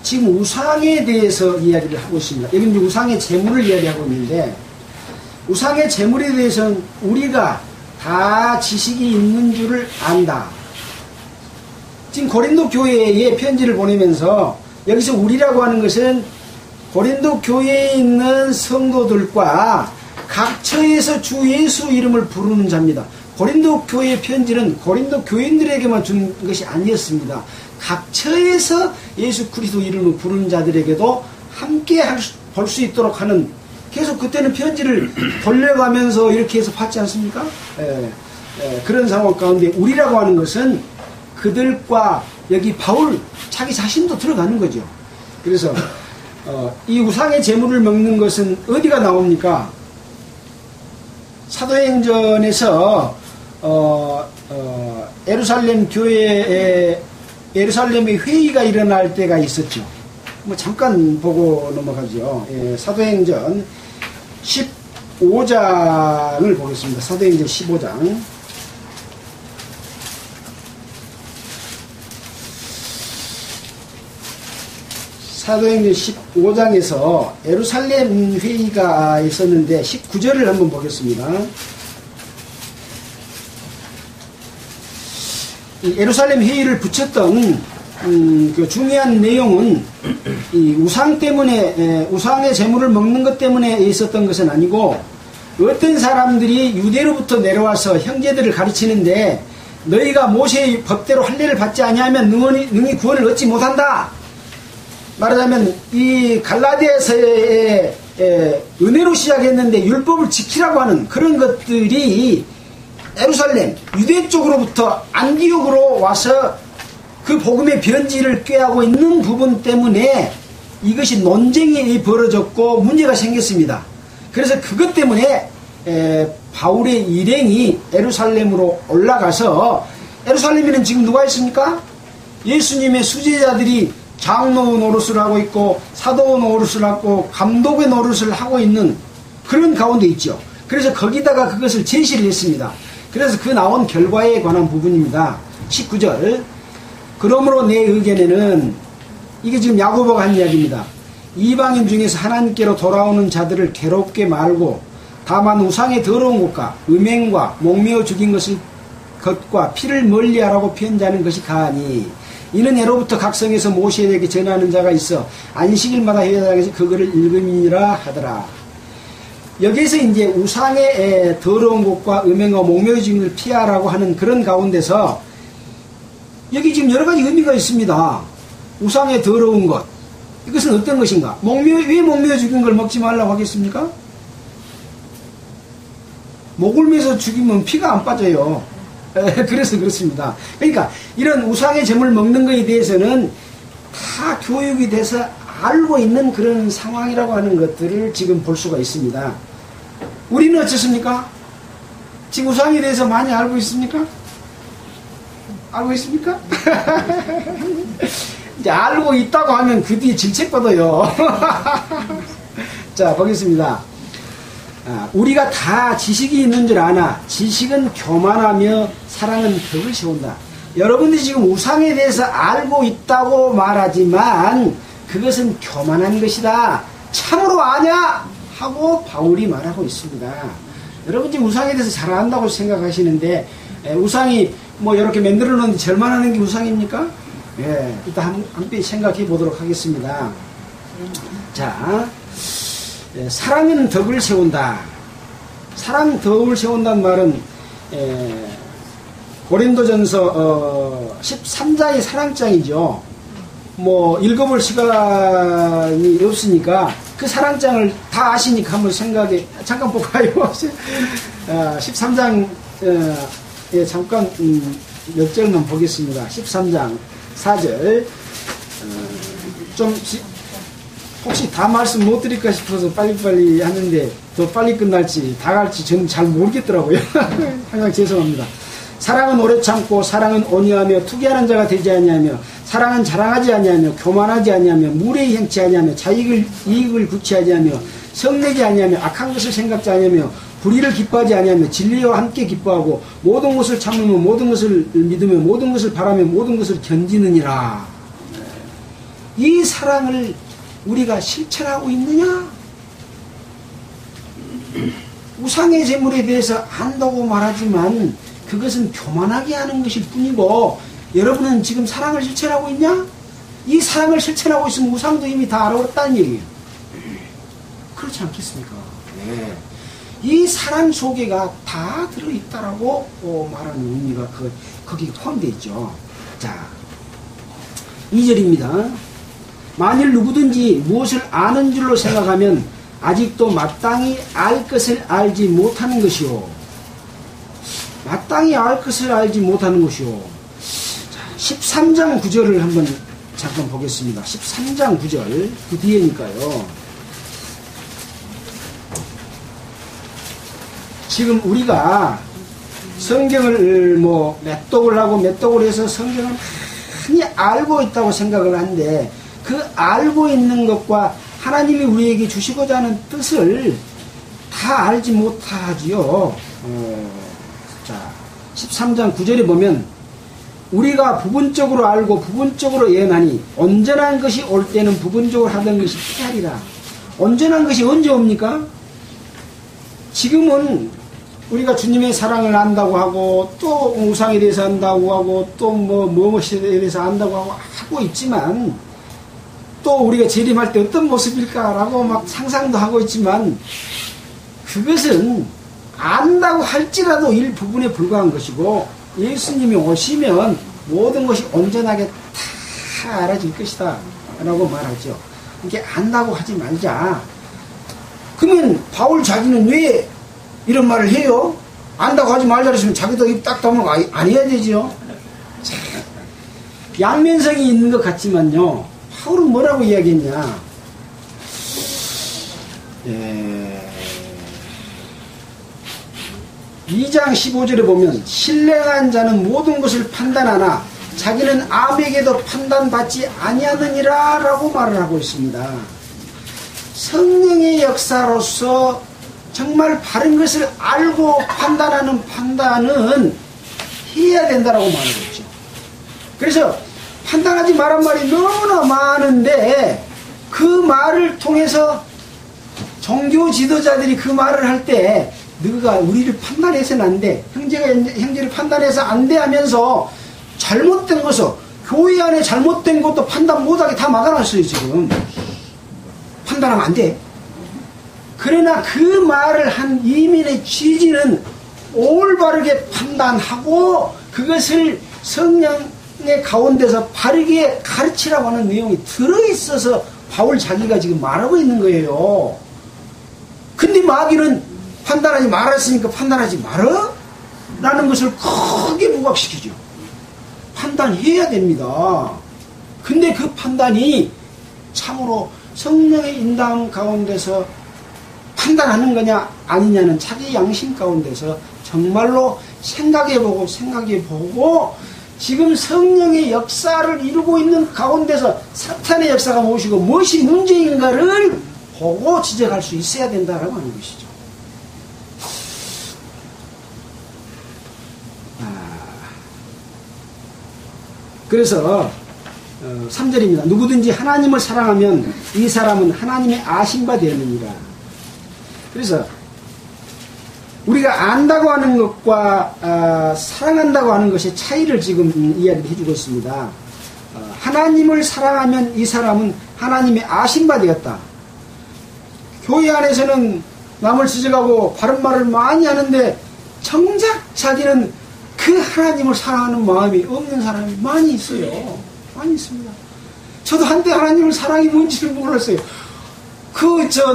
지금 우상에 대해서 이야기를 하고 있습니다. 여기 이제 우상의 제물을 이야기하고 있는데 우상의 제물에 대해서는 우리가 다 지식이 있는 줄을 안다. 지금 고린도 교회에 편지를 보내면서 여기서 우리라고 하는 것은 고린도 교회에 있는 성도들과 각 처에서 주 예수 이름을 부르는 자입니다. 고린도 교회 편지는 고린도 교인들에게만 준 것이 아니었습니다. 각 처에서 예수 그리스도 이름을 부르는 자들에게도 함께 볼 수 있도록 하는, 계속 그때는 편지를 돌려가면서 이렇게 해서 받지 않습니까? 그런 상황 가운데 우리라고 하는 것은 그들과 여기 바울 자기 자신도 들어가는 거죠. 그래서 이 우상의 제물을 먹는 것은 어디가 나옵니까? 사도행전에서 예루살렘 교회에 예루살렘의 회의가 일어날 때가 있었죠. 뭐 잠깐 보고 넘어가죠. 사도행전 15장을 보겠습니다. 사도행전 15장. 사도행전 15장에서 예루살렘 회의가 있었는데 19절을 한번 보겠습니다. 이 예루살렘 회의를 붙였던 그 중요한 내용은 이 우상 때문에 우상의 제물을 먹는 것 때문에 있었던 것은 아니고 어떤 사람들이 유대로부터 내려와서 형제들을 가르치는데 너희가 모세의 법대로 할례를 받지 아니하면 능히 구원을 얻지 못한다. 말하자면 이 갈라디아서의 은혜로 시작했는데 율법을 지키라고 하는 그런 것들이 예루살렘 유대 쪽으로부터 안디옥으로 와서 그 복음의 변질을 꾀하고 있는 부분 때문에 이것이 논쟁이 벌어졌고 문제가 생겼습니다. 그래서 그것 때문에 바울의 일행이 예루살렘으로 올라가서 예루살렘에는 지금 누가 있습니까? 예수님의 수제자들이 장로 노릇을 하고 있고 사도 노릇을 하고 감독의 노릇을 하고 있는 그런 가운데 있죠. 그래서 거기다가 그것을 제시를 했습니다. 그래서 그 나온 결과에 관한 부분입니다. 19절 그러므로 내 의견에는 이게 지금 야고보가 한 이야기입니다. 이방인 중에서 하나님께로 돌아오는 자들을 괴롭게 말고 다만 우상의 더러운 것과 음행과 목매어 죽인 것과 피를 멀리하라고 편지하는 것이 가하니 이는 예로부터 각성에서 모세에게 전하는 자가 있어 안식일마다 회당에서 그거를 읽음이라 하더라. 여기에서 이제 우상의 더러운 것과 음행과 목매어 죽인 것을 피하라고 하는 그런 가운데서 여기 지금 여러 가지 의미가 있습니다. 우상의 더러운 것 이것은 어떤 것인가? 왜 목매어 죽인 걸 먹지 말라고 하겠습니까? 목을 매서 죽이면 피가 안 빠져요. 그래서 그렇습니다. 그러니까 이런 우상의 제물 먹는 것에 대해서는 다 교육이 돼서 알고 있는 그런 상황이라고 하는 것들을 지금 볼 수가 있습니다. 우리는 어떻습니까? 지금 우상에 대해서 많이 알고 있습니까? 알고 있습니까? 이제 알고 있다고 하면 그 뒤에 질책받아요. 자, 보겠습니다. 우리가 다 지식이 있는 줄 아나 지식은 교만하며 사랑은 덕을 세운다. 여러분들이 지금 우상에 대해서 알고 있다고 말하지만 그것은 교만한 것이다. 참으로 아냐? 하고 바울이 말하고 있습니다. 여러분 지금 우상에 대해서 잘 안다고 생각하시는데 우상이 뭐 이렇게 만들어 놓는데 절만하는 게 우상입니까? 예, 일단 한번 생각해 보도록 하겠습니다. 자, 사랑은 덕을 세운다. 사랑 덕을 세운다는 말은 고린도전서 13장이 사랑장이죠. 뭐 읽어볼 시간이 없으니까 그 사랑장을 다 아시니까 한번 잠깐 볼까요? 13장 잠깐 몇 절만 보겠습니다. 13장 4절 좀 혹시 다 말씀 못 드릴까 싶어서 빨리빨리 하는데 더 빨리 끝날지 다 갈지 저는 잘 모르겠더라고요. 항상 죄송합니다. 사랑은 오래 참고 사랑은 온유하며 투기하는 자가 되지 아니하며 사랑은 자랑하지 아니하며 교만하지 아니하며 무례히 행치 아니하며 이익을 구취하지 아니하며 성내지 아니하며 악한 것을 생각지 아니하며 불의를 기뻐하지 아니하며 진리와 함께 기뻐하고 모든 것을 참으며 모든 것을 믿으며 모든 것을 바라며 모든 것을 견디느니라. 이 사랑을 우리가 실천하고 있느냐? 우상의 제물에 대해서 안다고 말하지만 그것은 교만하게 하는 것일 뿐이고 여러분은 지금 사랑을 실천하고 있냐? 이 사랑을 실천하고 있으면 우상도 이미 다 알아버렸다는 얘기예요. 그렇지 않겠습니까? 네. 이 사랑 속에가 다 들어있다라고 말하는 의미가 거기 포함되어 있죠. 자, 2절입니다. 만일 누구든지 무엇을 아는 줄로 생각하면 아직도 마땅히 알 것을 알지 못하는 것이요. 마땅히 알 것을 알지 못하는 것이요. 자, 13장 9절을 한번 잠깐 보겠습니다. 13장 9절 그 뒤에니까요. 지금 우리가 성경을 뭐 맷독을 하고 맷독을 해서 성경을 많이 알고 있다고 생각을 하는데 그 알고 있는 것과 하나님이 우리에게 주시고자 하는 뜻을 다 알지 못하지요. 자, 13장 9절에 보면 우리가 부분적으로 알고 부분적으로 예언하니 온전한 것이 올 때는 부분적으로 하던 것이 피하리라. 온전한 것이 언제 옵니까? 지금은 우리가 주님의 사랑을 안다고 하고 또 우상에 대해서 안다고 하고 또 무엇에 대해서 안다고 하고 있지만 또 우리가 재림할 때 어떤 모습일까라고 막 상상도 하고 있지만 그것은 안다고 할지라도 일부분에 불과한 것이고 예수님이 오시면 모든 것이 온전하게 다 알아질 것이다 라고 말하죠. 이렇게 안다고 하지 말자. 그러면 바울 자기는 왜 이런 말을 해요? 안다고 하지 말자 그랬으면 자기도 입 딱 다물고 안 해야 되죠. 양면성이 있는 것 같지만요. 바울은 뭐라고 이야기했냐. 2장 15절에 보면 신령한 자는 모든 것을 판단하나 자기는 아무에게도 판단받지 아니하느니라 라고 말을 하고 있습니다. 성령의 역사로서 정말 바른 것을 알고 판단하는 판단은 해야 된다라고 말하고 있죠. 그래서 판단하지 말란 말이 너무나 많은데 그 말을 통해서 종교 지도자들이 그 말을 할 때 너가 우리를 판단해서는 안 돼. 형제가 형제를 판단해서 안 돼 하면서 잘못된 것을 교회 안에 잘못된 것도 판단 못하게 다 막아놨어요. 지금 판단하면 안 돼. 그러나 그 말을 한 이민의 취지는 올바르게 판단하고 그것을 성령의 가운데서 바르게 가르치라고 하는 내용이 들어있어서 바울 자기가 지금 말하고 있는 거예요. 근데 마귀는 판단하지 말았으니까 판단하지 말어? 라는 것을 크게 부각시키죠. 판단해야 됩니다. 근데 그 판단이 참으로 성령의 인도함 가운데서 판단하는 거냐 아니냐는 자기 양심 가운데서 정말로 생각해보고 지금 성령의 역사를 이루고 있는 가운데서 사탄의 역사가 무엇이고 무엇이 문제인가를 보고 지적할 수 있어야 된다라고 하는 것이죠. 그래서 3절입니다. 누구든지 하나님을 사랑하면 이 사람은 하나님의 아신 바 되느니라. 그래서 우리가 안다고 하는 것과 사랑한다고 하는 것의 차이를 지금 이야기를 해주고 있습니다. 하나님을 사랑하면 이 사람은 하나님의 아신 바 되었다. 교회 안에서는 남을 지적하고 바른 말을 많이 하는데 정작 자기는 그 하나님을 사랑하는 마음이 없는 사람이 많이 있어요. 많이 있습니다. 저도 한때 하나님을 사랑이 뭔지를 몰랐어요.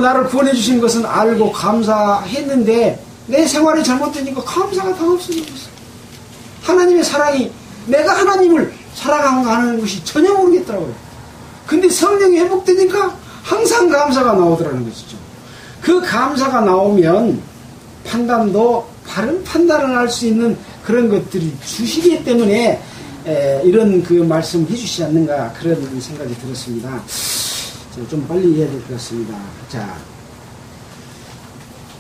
나를 구원해 주신 것은 알고 감사했는데 내 생활이 잘못되니까 감사가 다 없어졌어요. 하나님의 사랑이 내가 하나님을 사랑하는 것이 전혀 모르겠더라고요. 근데 성령이 회복되니까 항상 감사가 나오더라는 것이죠. 그 감사가 나오면 판단도 바른 판단을 할 수 있는 그런 것들이 주시기 때문에 이런 그 말씀 해주시지 않는가 그런 생각이 들었습니다. 좀 빨리 해야 될 것 같습니다. 자,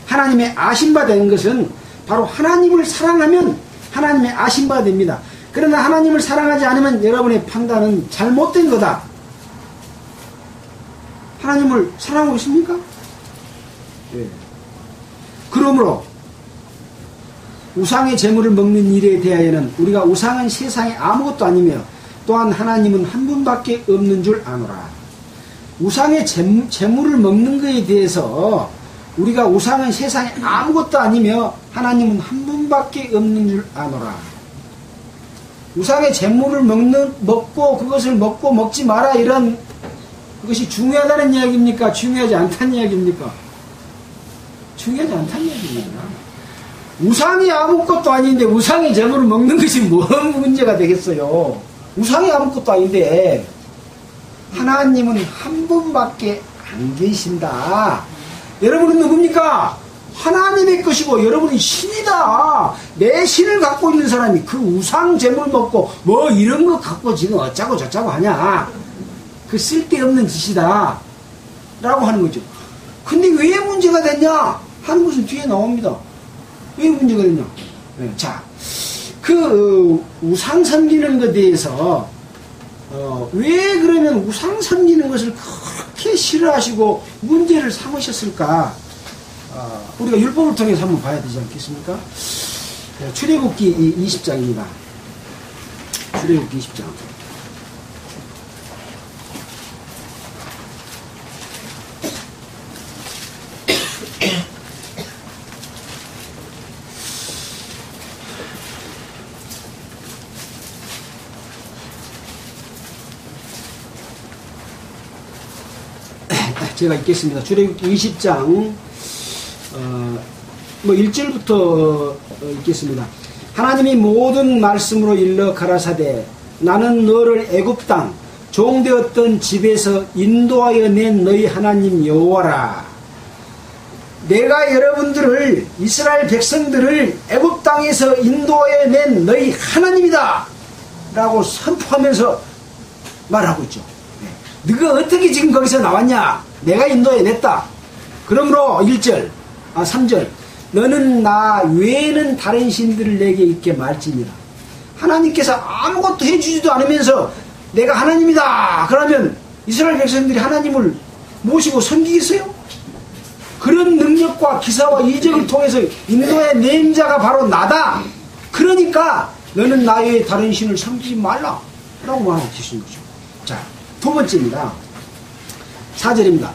하나님의 아신 바 되는 것은 바로 하나님을 사랑하면 하나님의 아신 바 됩니다. 그러나 하나님을 사랑하지 않으면 여러분의 판단은 잘못된 거다. 하나님을 사랑하고 있습니까? 예. 그러므로 우상의 재물을 먹는 일에 대하여는 우리가 우상은 세상에 아무것도 아니며 또한 하나님은 한 분밖에 없는 줄 아노라. 우상의 재물을 먹는 것에 대해서 우리가 우상은 세상에 아무것도 아니며 하나님은 한 분밖에 없는 줄 아노라. 우상의 재물을 먹고 그것을 먹고 먹지 마라 이런 그것이 중요하다는 이야기입니까? 중요하지 않다는 이야기입니까? 중요하지 않다는 이야기입니다. 우상이 아무것도 아닌데 우상의 재물을 먹는 것이 뭔 문제가 되겠어요? 우상이 아무것도 아닌데 하나님은 한 분밖에 안 계신다. 여러분은 누굽니까? 하나님의 것이고 여러분이 신이다. 내 신을 갖고 있는 사람이 그 우상 재물 먹고 뭐 이런 거 갖고 지금 어쩌고 저쩌고 하냐. 그 쓸데없는 짓이다 라고 하는 거죠. 근데 왜 문제가 됐냐 하는 것은 뒤에 나옵니다. 왜 문제가 됐냐. 네, 자, 그 우상 섬기는 것에 대해서 왜 그러면 우상 섬기는 것을 그렇게 싫어하시고 문제를 삼으셨을까? 우리가 율법을 통해서 한번 봐야 되지 않겠습니까? 출애굽기 20장입니다. 출애굽기 20장. 제가 읽겠습니다. 출애굽기 20장 1절부터 읽겠습니다. 하나님이 모든 말씀으로 일러 가라사대 나는 너를 애굽 땅 종되었던 집에서 인도하여 낸 너희 하나님 여호와라. 내가 여러분들을 이스라엘 백성들을 애굽 땅에서 인도하여 낸 너희 하나님이다 라고 선포하면서 말하고 있죠. 네가 어떻게 지금 거기서 나왔냐? 내가 인도해 냈다. 그러므로 3절 너는 나 외에는 다른 신들을 내게 있게 말지니라. 하나님께서 아무것도 해주지도 않으면서 내가 하나님이다 그러면 이스라엘 백성들이 하나님을 모시고 섬기겠어요? 그런 능력과 기사와 이적을 통해서 인도해 낸 자가 바로 나다. 그러니까 너는 나 외에 다른 신을 섬기지 말라 라고 말하고 계시는 거죠. 자, 두 번째입니다. 4절입니다.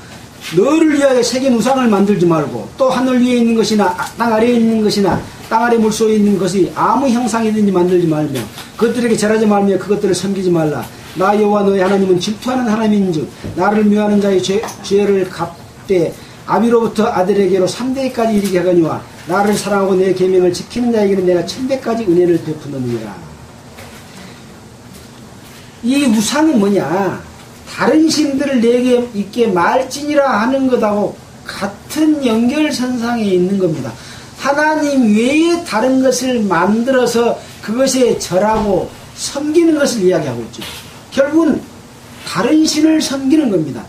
너를 위하여 새긴 우상을 만들지 말고 또 하늘 위에 있는 것이나 땅 아래에 있는 것이나 땅 아래 물속에 있는 것이 아무 형상이든지 만들지 말며 그것들에게 절하지 말며 그것들을 섬기지 말라. 나 여호와 너의 하나님은 질투하는 하나님인즉 나를 묘하는 자의 죄를 갚되 아비로부터 아들에게로 3대까지 이르게 하거니와 나를 사랑하고 내 계명을 지키는 자에게는 내가 1000배까지 은혜를 베푸느니라. 이 우상은 뭐냐? 다른 신들을 내게 있게 말지니라 하는 것하고 같은 연결선상에 있는 겁니다. 하나님 외에 다른 것을 만들어서 그것에 절하고 섬기는 것을 이야기하고 있죠. 결국은 다른 신을 섬기는 겁니다.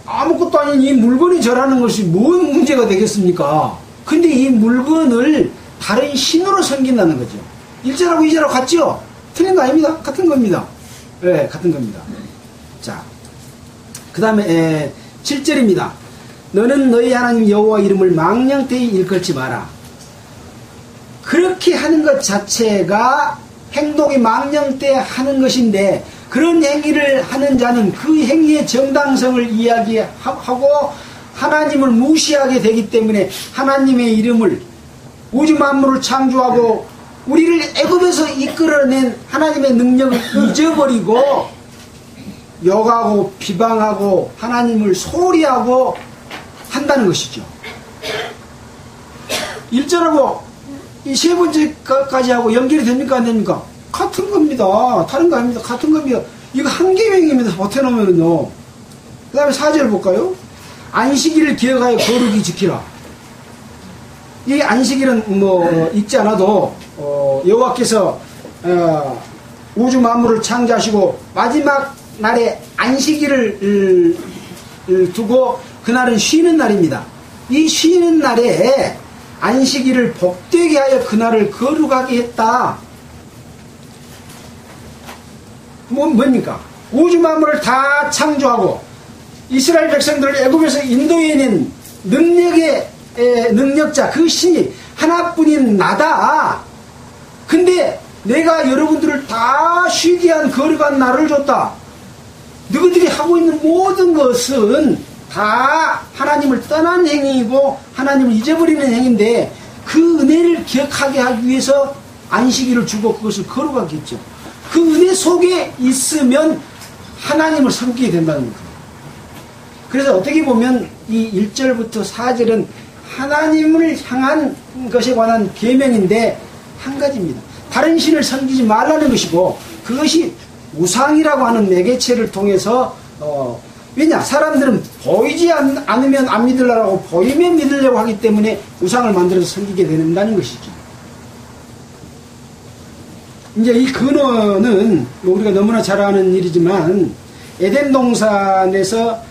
아무것도 아닌 이 물건에 절하는 것이 뭔 문제가 되겠습니까? 근데 이 물건을 다른 신으로 섬긴다는 거죠. 1절하고 2절하고 같죠? 틀린 거 아닙니다. 같은 겁니다. 네, 같은 겁니다. 자, 그 다음에 7절입니다. 너는 너희 하나님 여호와 이름을 망령되이 일컬지 마라. 그렇게 하는 것 자체가 행동이 망령되이 하는 것인데 그런 행위를 하는 자는 그 행위의 정당성을 이야기하고 하나님을 무시하게 되기 때문에 하나님의 이름을 우주 만물을 창조하고 우리를 애굽에서 이끌어낸 하나님의 능력을 잊어버리고 욕하고 비방하고 하나님을 소리하고 한다는 것이죠. 1절하고 이 세 번째까지 하고 연결이 됩니까 안 됩니까? 같은 겁니다. 다른 거 아닙니다. 같은 겁니다. 이거 한 계명입니다. 버텨놓으면요. 그 다음에 4절 볼까요? 안식일을 기억하여 거룩히 지키라. 이 안식일은 읽지 않아도 여호와께서 우주 만물을 창조하시고 마지막 날에 안식일을 두고 그날은 쉬는 날입니다. 이 쉬는 날에 안식일을 복되게 하여 그날을 거룩하게 했다. 뭡니까? 우주 만물을 다 창조하고 이스라엘 백성들을 애굽에서 인도해낸 능력자 그 신이 하나뿐인 나다. 근데 내가 여러분들을 다 쉬게 한 거룩한 날을 줬다. 너희들이 하고 있는 모든 것은 다 하나님을 떠난 행위이고 하나님을 잊어버리는 행위인데 그 은혜를 기억하게 하기 위해서 안식일을 주고 그것을 거룩하게 했죠. 그 은혜 속에 있으면 하나님을 섬기게 된다는 거예요. 그래서 어떻게 보면 이 1절부터 4절은 하나님을 향한 것에 관한 계명인데 한 가지입니다. 다른 신을 섬기지 말라는 것이고 그것이 우상이라고 하는 매개체를 통해서 왜냐? 사람들은 보이지 않으면 안 믿으려고 보이면 믿으려고 하기 때문에 우상을 만들어서 섬기게 된다는 것이죠. 이제 이 근원은 우리가 너무나 잘 아는 일이지만 에덴 동산에서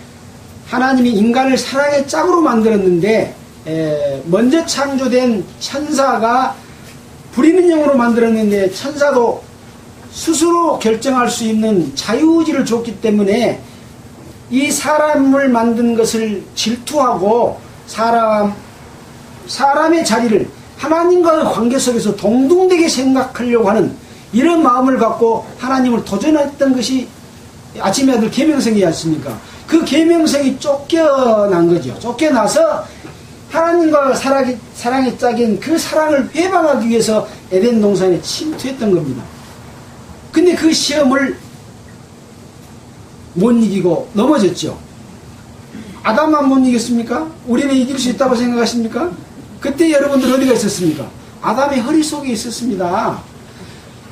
하나님이 인간을 사랑의 짝으로 만들었는데 먼저 창조된 천사가 부리는 영으로 만들었는데 천사도 스스로 결정할 수 있는 자유의지를 줬기 때문에 이 사람을 만든 것을 질투하고 사람의 자리를 하나님과의 관계 속에서 동등되게 생각하려고 하는 이런 마음을 갖고 하나님을 도전했던 것이 아침의 아들 계명성이지 않습니까? 그 계명성이 쫓겨난 거죠. 쫓겨나서 하나님과 사랑의 짝인 그 사랑을 회방하기 위해서 에덴 동산에 침투했던 겁니다. 근데 그 시험을 못 이기고 넘어졌죠. 아담만 못 이겼습니까? 우리는 이길 수 있다고 생각하십니까? 그때 여러분들 어디가 있었습니까? 아담의 허리 속에 있었습니다.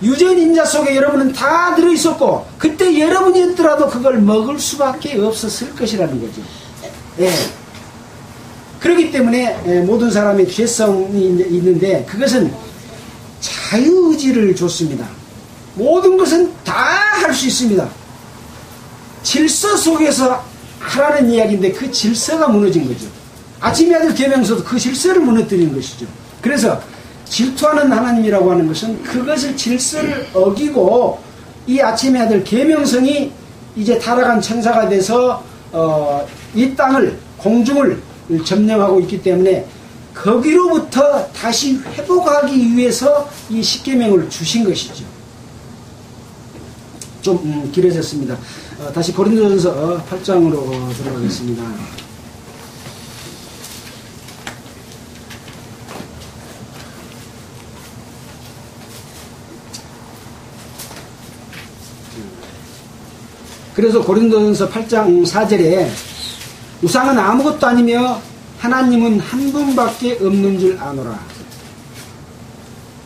유전인자 속에 여러분은 다 들어있었고 그때 여러분이었더라도 그걸 먹을 수밖에 없었을 것이라는 거죠. 예. 그렇기 때문에 모든 사람의 죄성이 있는데 그것은 자유의지를 줬습니다. 모든 것은 다 할 수 있습니다. 질서 속에서 하라는 이야기인데 그 질서가 무너진 거죠. 아침의 아들 계명서도 그 질서를 무너뜨리는 것이죠. 그래서 질투하는 하나님이라고 하는 것은 그것을 질서를 어기고 이 아침의 아들 계명성이 이제 타락한 천사가 돼서 이 땅을 공중을 점령하고 있기 때문에 거기로부터 다시 회복하기 위해서 이 십계명을 주신 것이죠. 좀 길어졌습니다. 다시 고린도전서 8장으로 들어가겠습니다. 그래서 고린도전서 8장 4절에 우상은 아무것도 아니며 하나님은 한 분밖에 없는 줄 아노라.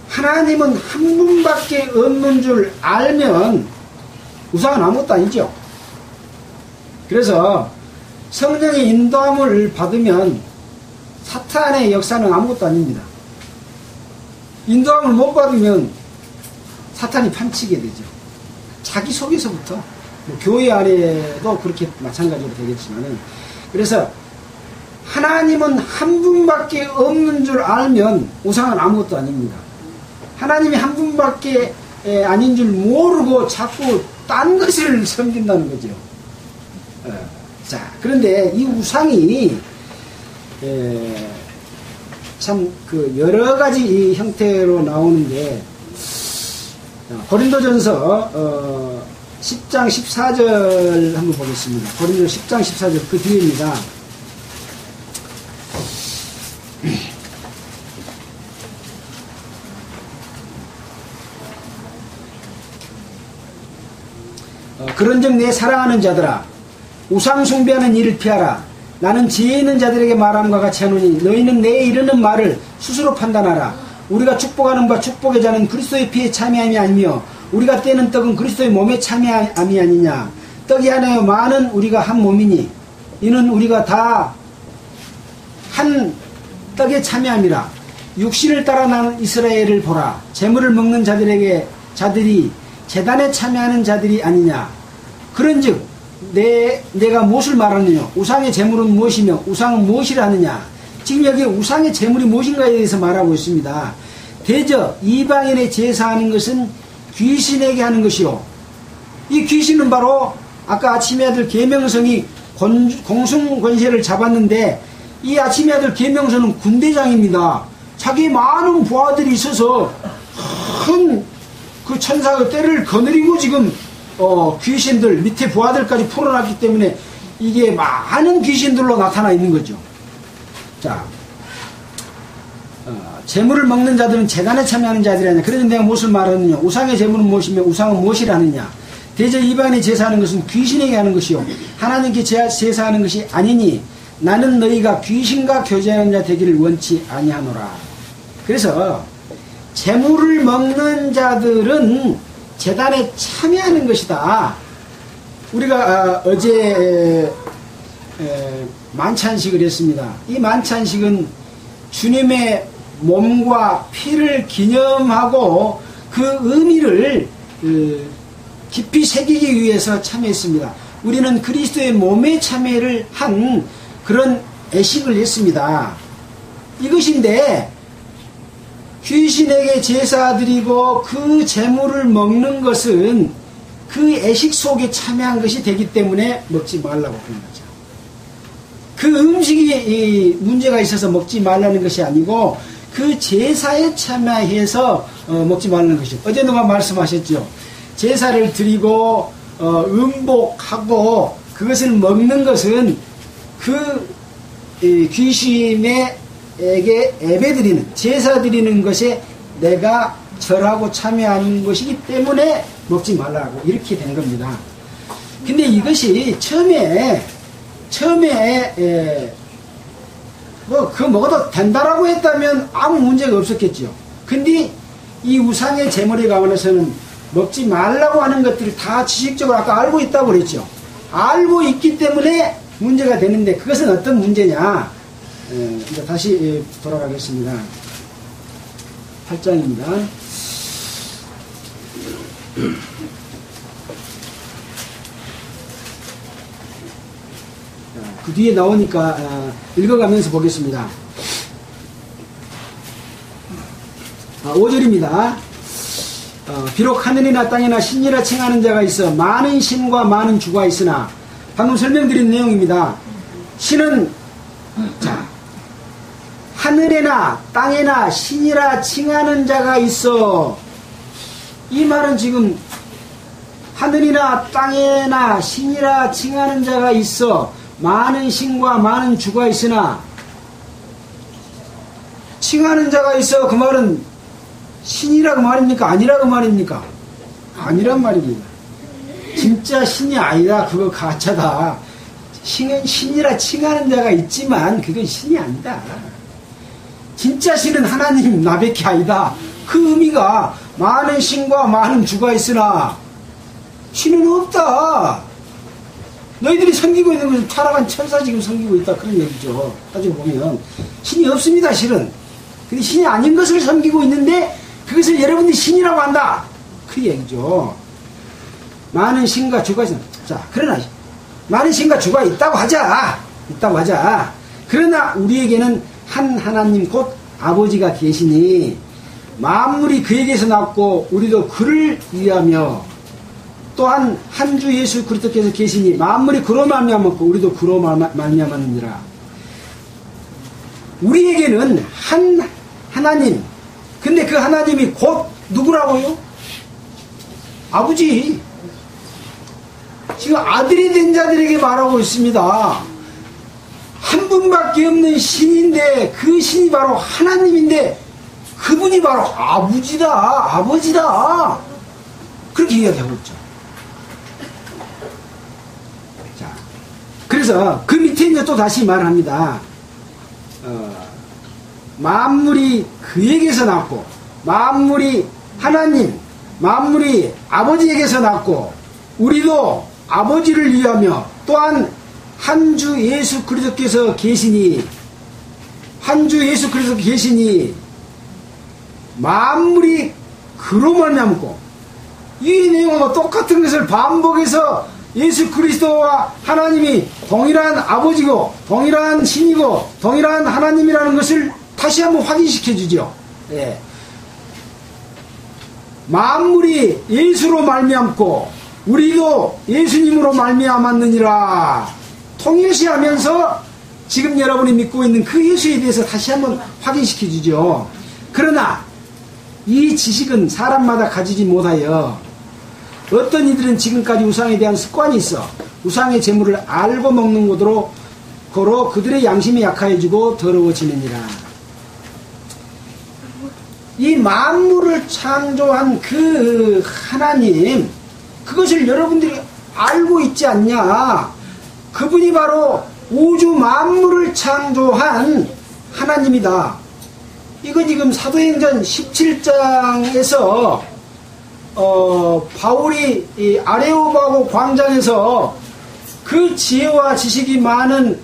하나님은 한 분밖에 없는 줄 알면 우상은 아무것도 아니죠. 그래서 성령의 인도함을 받으면 사탄의 역사는 아무것도 아닙니다. 인도함을 못 받으면 사탄이 판치게 되죠. 자기 속에서부터 뭐 교회 안에도 그렇게 마찬가지로 되겠지만은 그래서 하나님은 한 분밖에 없는 줄 알면 우상은 아무것도 아닙니다. 하나님이 한 분밖에 아닌 줄 모르고 자꾸 딴 것을 섬긴다는 거죠. 자, 그런데 이 우상이 참 그 여러 가지 이 형태로 나오는데 고린도전서 10장 14절 한번 보겠습니다. 고린도전서 10장 14절 그 뒤입니다. 그런즉 내 사랑하는 자들아 우상 숭배하는 일을 피하라. 나는 지혜 있는 자들에게 말함과 같이 하노니 너희는 내 이르는 말을 스스로 판단하라. 우리가 축복하는 바 축복의 자는 그리스도의 피에 참여함이 아니며 우리가 떼는 떡은 그리스도의 몸에 참여함이 아니냐. 떡이 하나여 많은 우리가 한 몸이니 이는 우리가 다 한 떡에 참여함이라. 육신을 따라 나는 이스라엘을 보라. 재물을 먹는 자들이 제단에 참여하는 자들이 아니냐. 그런즉 내가 무엇을 말하느냐. 우상의 재물은 무엇이며 우상은 무엇이라 하느냐. 지금 여기 우상의 재물이 무엇인가에 대해서 말하고 있습니다. 대저 이방인의 제사하는 것은 귀신에게 하는 것이요. 이 귀신은 바로 아까 아침의 아들 계명성이 공승 권세를 잡았는데 이 아침의 아들 계명성은 군대장입니다. 자기 많은 부하들이 있어서 큰 그 천사의 때를 거느리고 지금 귀신들 밑에 부하들까지 풀어놨기 때문에 이게 많은 귀신들로 나타나 있는 거죠. 자, 재물을 먹는 자들은 제단에 참여하는 자들이 아니냐. 그래서 내가 무엇을 말하느냐. 우상의 재물은 무엇이며 우상은 무엇이라느냐. 대저 이방인이 제사하는 것은 귀신에게 하는 것이요 하나님께 제사하는 것이 아니니 나는 너희가 귀신과 교제하는 자 되기를 원치 아니하노라. 그래서 재물을 먹는 자들은 제단에 참여하는 것이다. 우리가 어제 만찬식을 했습니다. 이 만찬식은 주님의 몸과 피를 기념하고 그 의미를 깊이 새기기 위해서 참여했습니다. 우리는 그리스도의 몸에 참여를 한 그런 애식을 했습니다. 이것인데 귀신에게 제사 드리고 그 재물을 먹는 것은 그 애식 속에 참여한 것이 되기 때문에 먹지 말라고 하는 거죠. 그 음식이 문제가 있어서 먹지 말라는 것이 아니고 그 제사에 참여해서 먹지 말라는 것이죠. 어제 누가 말씀하셨죠. 제사를 드리고 음복하고 그것을 먹는 것은 그 귀신에게 예배드리는 제사 드리는 것에 내가 절하고 참여하는 것이기 때문에 먹지 말라고 이렇게 된 겁니다. 근데 이것이 처음에 그거 먹어도 된다라고 했다면 아무 문제가 없었겠죠. 근데 이 우상의 제물에 관해서는 먹지 말라고 하는 것들을 다 지식적으로 아까 알고 있다고 그랬죠. 알고 있기 때문에 문제가 되는데 그것은 어떤 문제냐. 이제 다시 돌아가겠습니다. 8장입니다. 그 뒤에 나오니까 읽어가면서 보겠습니다. 5절입니다. 비록 하늘이나 땅이나 신이라 칭하는 자가 있어 많은 신과 많은 주가 있으나 방금 설명드린 내용입니다. 신은 하늘에나 땅에나 신이라 칭하는 자가 있어. 이 말은 지금 하늘이나 땅에나 신이라 칭하는 자가 있어 많은 신과 많은 주가 있으나 칭하는 자가 있어. 그 말은 신이라고 말입니까? 아니라고 말입니까? 아니란 말입니다. 진짜 신이 아니다. 그거 가짜다. 신은 신이라 칭하는 자가 있지만 그건 신이 아니다. 진짜 신은 하나님 나밖에 아니다. 그 의미가 많은 신과 많은 주가 있으나 신은 없다. 너희들이 섬기고 있는 것은 타락한 천사 지금 섬기고 있다. 그런 얘기죠. 따지고 보면 신이 없습니다. 실은. 근데 신이 아닌 것을 섬기고 있는데 그것을 여러분들이 신이라고 한다. 그 얘기죠. 많은 신과 주가 있어. 자, 그러나 많은 신과 주가 있다고 하자. 그러나 우리에게는 한 하나님 곧 아버지가 계시니 만물이 그에게서 났고 우리도 그를 위하며 또한 한 주 예수 그리스도께서 계시니 만물이 그로 말미암았고 우리도 그로 말미암았느니라. 우리에게는 한 하나님. 근데 그 하나님이 곧 누구라고요? 아버지. 지금 아들이 된 자들에게 말하고 있습니다. 한 분밖에 없는 신인데 그 신이 바로 하나님인데 그분이 바로 아버지다. 그렇게 이야기하고 있죠. 자, 그래서 그 밑에 이제 또 다시 말합니다. 만물이 그에게서 났고 만물이 하나님 만물이 아버지에게서 났고 우리도 아버지를 위하며 또한 한 주 예수 그리스도께서 계시니 만물이 그로 말미암고 이 내용과 똑같은 것을 반복해서 예수 그리스도와 하나님이 동일한 아버지고 동일한 신이고 동일한 하나님이라는 것을 다시 한번 확인시켜 주죠. 예. 만물이 예수로 말미암고 우리도 예수님으로 말미암았느니라. 통일시하면서 지금 여러분이 믿고 있는 그 예수에 대해서 다시 한번 확인시켜 주죠. 그러나 이 지식은 사람마다 가지지 못하여 어떤 이들은 지금까지 우상에 대한 습관이 있어 우상의 재물을 알고 먹는 것으로 그들의 양심이 약해지고 더러워지느니라. 이 만물을 창조한 그 하나님 그것을 여러분들이 알고 있지 않냐. 그분이 바로 우주 만물을 창조한 하나님이다. 이건 지금 사도행전 17장에서 바울이 이 아레오바고 광장에서 그 지혜와 지식이 많은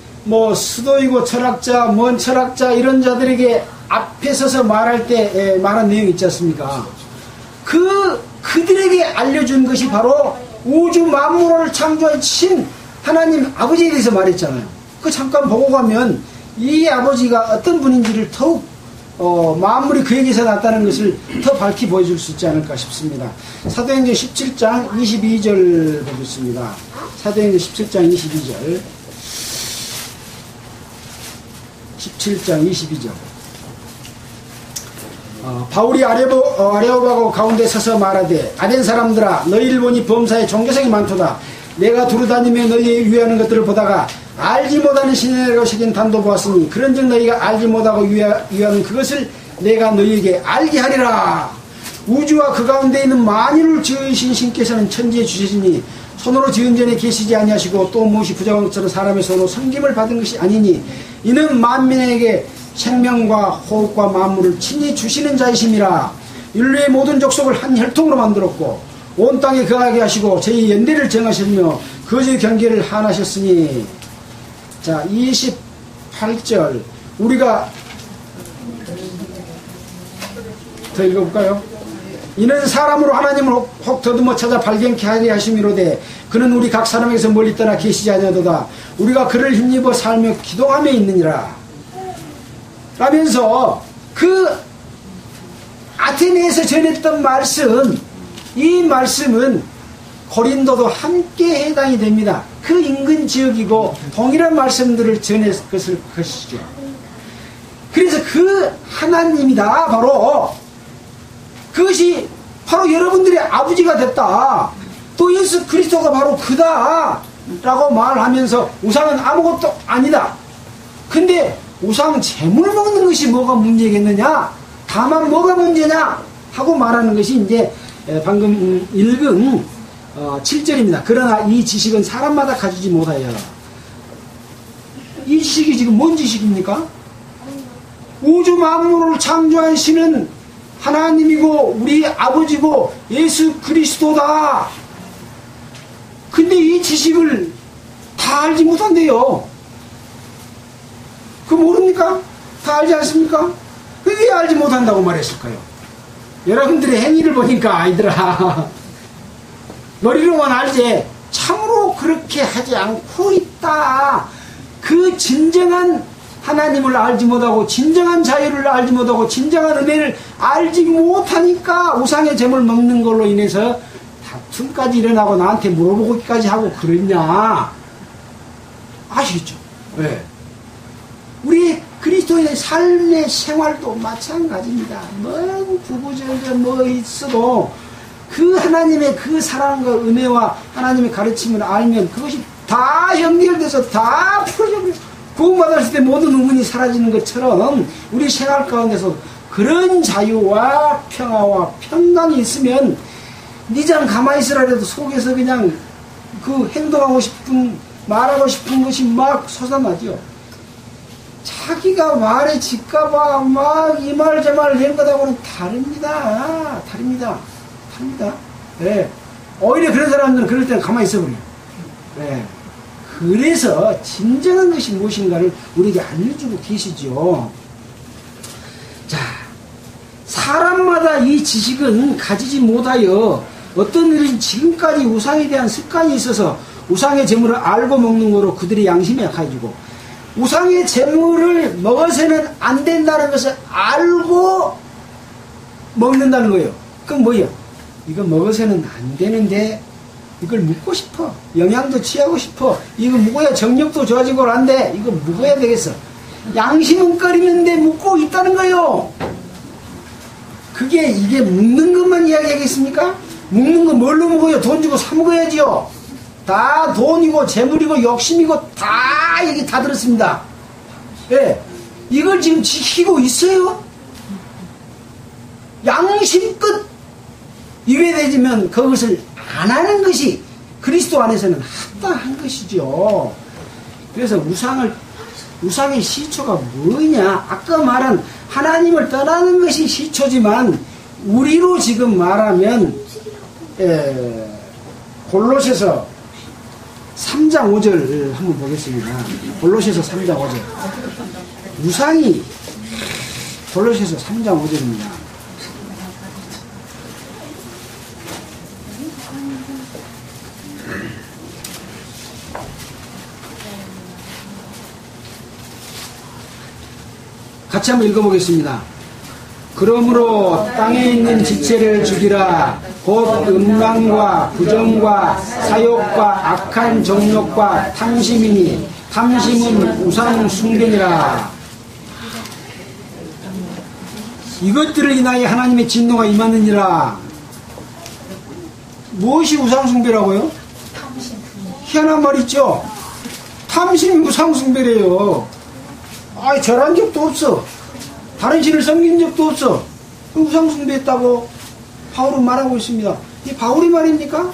수도이고 철학자, 먼 철학자 이런 자들에게 앞에 서서 말할 때 말한 내용이 있지 않습니까? 그들에게 알려준 것이 바로 우주 만물을 창조한 신 하나님 아버지에 대해서 말했잖아요. 그 잠깐 보고 가면 이 아버지가 어떤 분인지를 더욱 만물이 그에게서 났다는 것을 더 밝히 보여줄 수 있지 않을까 싶습니다. 사도행전 17장 22절 보겠습니다. 사도행전 17장 22절. 17장 22절. 바울이 아레오바고 가운데 서서 말하되 아덴 사람들아 너희를 보니 범사에 종교성이 많도다. 내가 두루다니며 너희의 유해하는 것들을 보다가 알지 못하는 신이라고 새긴 단도 보았으니 그런즉 너희가 알지 못하고 유해하는 그것을 내가 너희에게 알게 하리라. 우주와 그 가운데 있는 만유를 지으신 신께서는 천지에 주시니 손으로 지은 전에 계시지 아니하시고 또 무엇이 부정한 것처럼 사람의 손으로 섬김을 받은 것이 아니니 이는 만민에게 생명과 호흡과 만물을 친히 주시는 자이심이라. 인류의 모든 족속을 한 혈통으로 만들었고 온 땅에 거하게 하시고 저희 연대를 정하시며 거저 경계를 한하셨으니. 자, 28절 우리가 더 읽어볼까요? 이는 사람으로 하나님을 혹 더듬어 찾아 발견케 하게 하심이로되 그는 우리 각 사람에게서 멀리 떠나 계시지 아니하도다. 우리가 그를 힘입어 살며 기도하며 있느니라. 라면서 그 아테네에서 전했던 말씀, 이 말씀은 고린도도 함께 해당이 됩니다. 그 인근 지역이고 동일한 말씀들을 전했을 것이죠. 그래서 그 하나님이다, 바로 그것이 바로 여러분들의 아버지가 됐다. 또 예수 그리스도가 바로 그다 라고 말하면서 우상은 아무것도 아니다. 근데 우상 재물 먹는 것이 뭐가 문제겠느냐, 다만 뭐가 문제냐 하고 말하는 것이 이제 방금 읽은 7절입니다. 그러나 이 지식은 사람마다 가지지 못하여. 이 지식이 지금 뭔 지식입니까? 우주 만물을 창조한 신은 하나님이고 우리 아버지고 예수 그리스도다. 근데 이 지식을 다 알지 못한대요. 그거 모릅니까? 다 알지 않습니까? 왜 알지 못한다고 말했을까요? 여러분들의 행위를 보니까 아이들아, 머리로만 알지 참으로 그렇게 하지 않고 있다. 그 진정한 하나님을 알지 못하고 진정한 자유를 알지 못하고 진정한 은혜를 알지 못하니까 우상의 재물 먹는 걸로 인해서 다툼까지 일어나고 나한테 물어보기까지 하고 그러냐. 아시겠죠? 네. 우리 그리스도인의 삶의 생활도 마찬가지입니다. 뭔 부부절절 뭐 있어도 그 하나님의 그 사랑과 은혜와 하나님의 가르침을 알면 그것이 다 연결돼서 다 풀어져버려요. 구원받았을 때 모든 의문이 사라지는 것처럼 우리 생활 가운데서 그런 자유와 평화와 평강이 있으면 니장 가만히 있으라도 속에서 그냥 그 행동하고 싶은 말하고 싶은 것이 막 솟아나죠. 자기가 말에 질까봐 막 이 말 저 말을 낸 것하고는 다릅니다. 다릅니다. 네. 오히려 그런 사람들은 그럴 때는 가만히 있어버려요. 네. 그래서 진정한 것이 무엇인가를 우리에게 알려주고 계시죠. 자, 사람마다 이 지식은 가지지 못하여 어떤 일은 지금까지 우상에 대한 습관이 있어서 우상의 재물을 알고 먹는 거로 그들의 양심이 약해지고 우상의 재물을 먹어서는 안 된다는 것을 알고 먹는다는 거예요. 그럼 뭐예요? 이거 먹어서는 안 되는데 이걸 묵고 싶어. 영양도 취하고 싶어. 이거 묵어야 정력도 좋아지고 한데 이거 묵어야 되겠어. 양심은 꺼리는데 묵고 있다는 거예요. 이게 묵는 것만 이야기하겠습니까? 묵는 거 뭘로 먹어요? 돈 주고 사 먹어야지요. 다 돈이고 재물이고 욕심이고 다 얘기 다 들었습니다. 예. 이걸 지금 지키고 있어요? 양심껏 이외되지면 그것을 안 하는 것이 그리스도 안에서는 합당한 것이죠. 그래서 우상의 시초가 뭐냐? 아까 말한 하나님을 떠나는 것이 시초지만 우리로 지금 말하면 골로새서 3장 5절 한번 보겠습니다. 골로새서 3장 5절. 우상이 골로새서 3장 5절입니다. 같이 한번 읽어보겠습니다. 그러므로 땅에 있는 지체를 죽이라. 곧 음란과 부정과 사욕과 악한 정욕과 탐심이니 탐심은 우상 숭배니라. 이것들을 인하여 하나님의 진노가 임하느니라. 무엇이 우상 숭배라고요? 희한한 말 있죠? 탐심이 우상 숭배래요. 절한 적도 없어. 다른 신을 섬긴 적도 없어. 우상 숭배했다고 바울은 말하고 있습니다. 이 바울이 말입니까?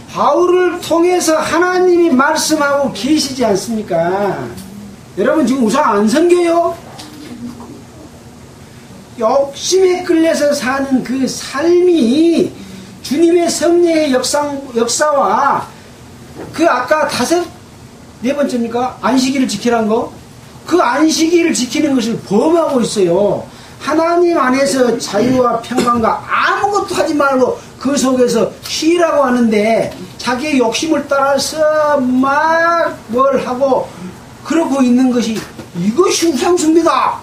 바울을 통해서 하나님이 말씀하고 계시지 않습니까? 여러분 지금 우상 안 섬겨요? 욕심에 끌려서 사는 그 삶이 주님의 성령의 역사와 그 아까 네 번째입니까? 안식일을 지키라는 거? 그 안식일을 지키는 것을 범하고 있어요. 하나님 안에서 자유와 평강과 아무것도 하지 말고 그 속에서 쉬라고 하는데 자기의 욕심을 따라서 막 뭘 하고 그러고 있는 것이 이것이 우상숭배다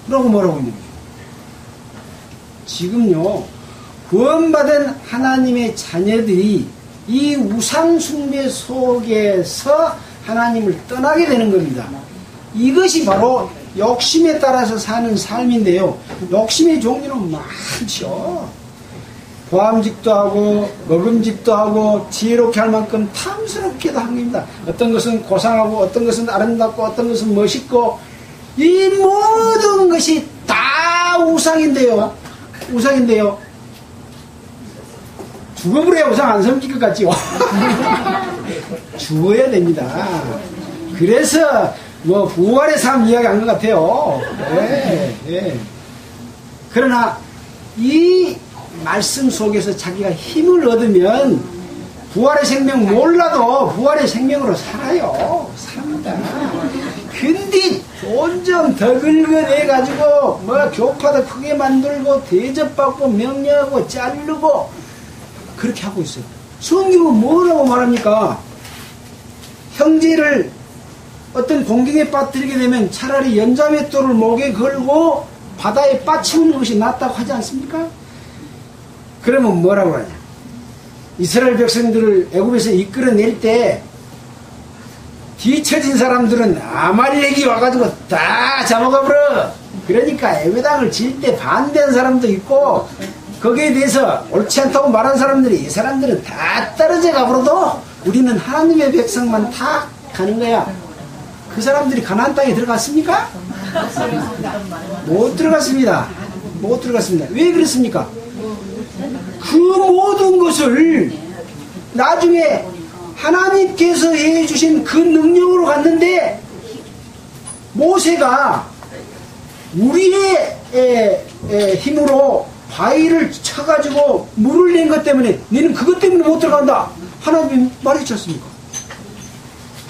라고 말하고 있는 거죠. 지금요 구원받은 하나님의 자녀들이 이 우상숭배 속에서 하나님을 떠나게 되는 겁니다. 이것이 바로 욕심에 따라서 사는 삶인데요. 욕심의 종류는 많죠. 보암직도 하고 먹음직도 하고 지혜롭게 할 만큼 탐스럽게도 한 겁니다. 어떤 것은 고상하고 어떤 것은 아름답고 어떤 것은 멋있고 이 모든 것이 다 우상인데요. 죽어버려야 우상 안 섬길 것 같지요. 죽어야 됩니다. 그래서 부활의 삶 이야기한 것 같아요. 예. 그러나 이 말씀 속에서 자기가 힘을 얻으면 부활의 생명 몰라도 부활의 생명으로 삽니다. 근데 점점 더 긁어내가지고 교파도 크게 만들고 대접받고 명령하고 자르고 그렇게 하고 있어요. 성경은 뭐라고 말합니까? 형제를 어떤 공경에 빠뜨리게 되면 차라리 연자맷돌을 목에 걸고 바다에 빠치우는 것이 낫다고 하지 않습니까? 그러면 뭐라고 하냐? 이스라엘 백성들을 애굽에서 이끌어낼 때 뒤처진 사람들은 아말렉이 와가지고 다 잡아가버려. 그러니까 애굽 땅을 질 때 반대한 사람도 있고 거기에 대해서 옳지 않다고 말한 사람들이 이 사람들은 다 떨어져 가버려도 우리는 하나님의 백성만 다 가는 거야. 그 사람들이 가나안 땅에 들어갔습니까? 못 들어갔습니다. 왜 그랬습니까? 그 모든 것을 나중에 하나님께서 해주신 그 능력으로 갔는데 모세가 우리의 힘으로 바위를 쳐가지고 물을 낸 것 때문에 너는 그것 때문에 못 들어간다. 하나님이 말했지 않습니까?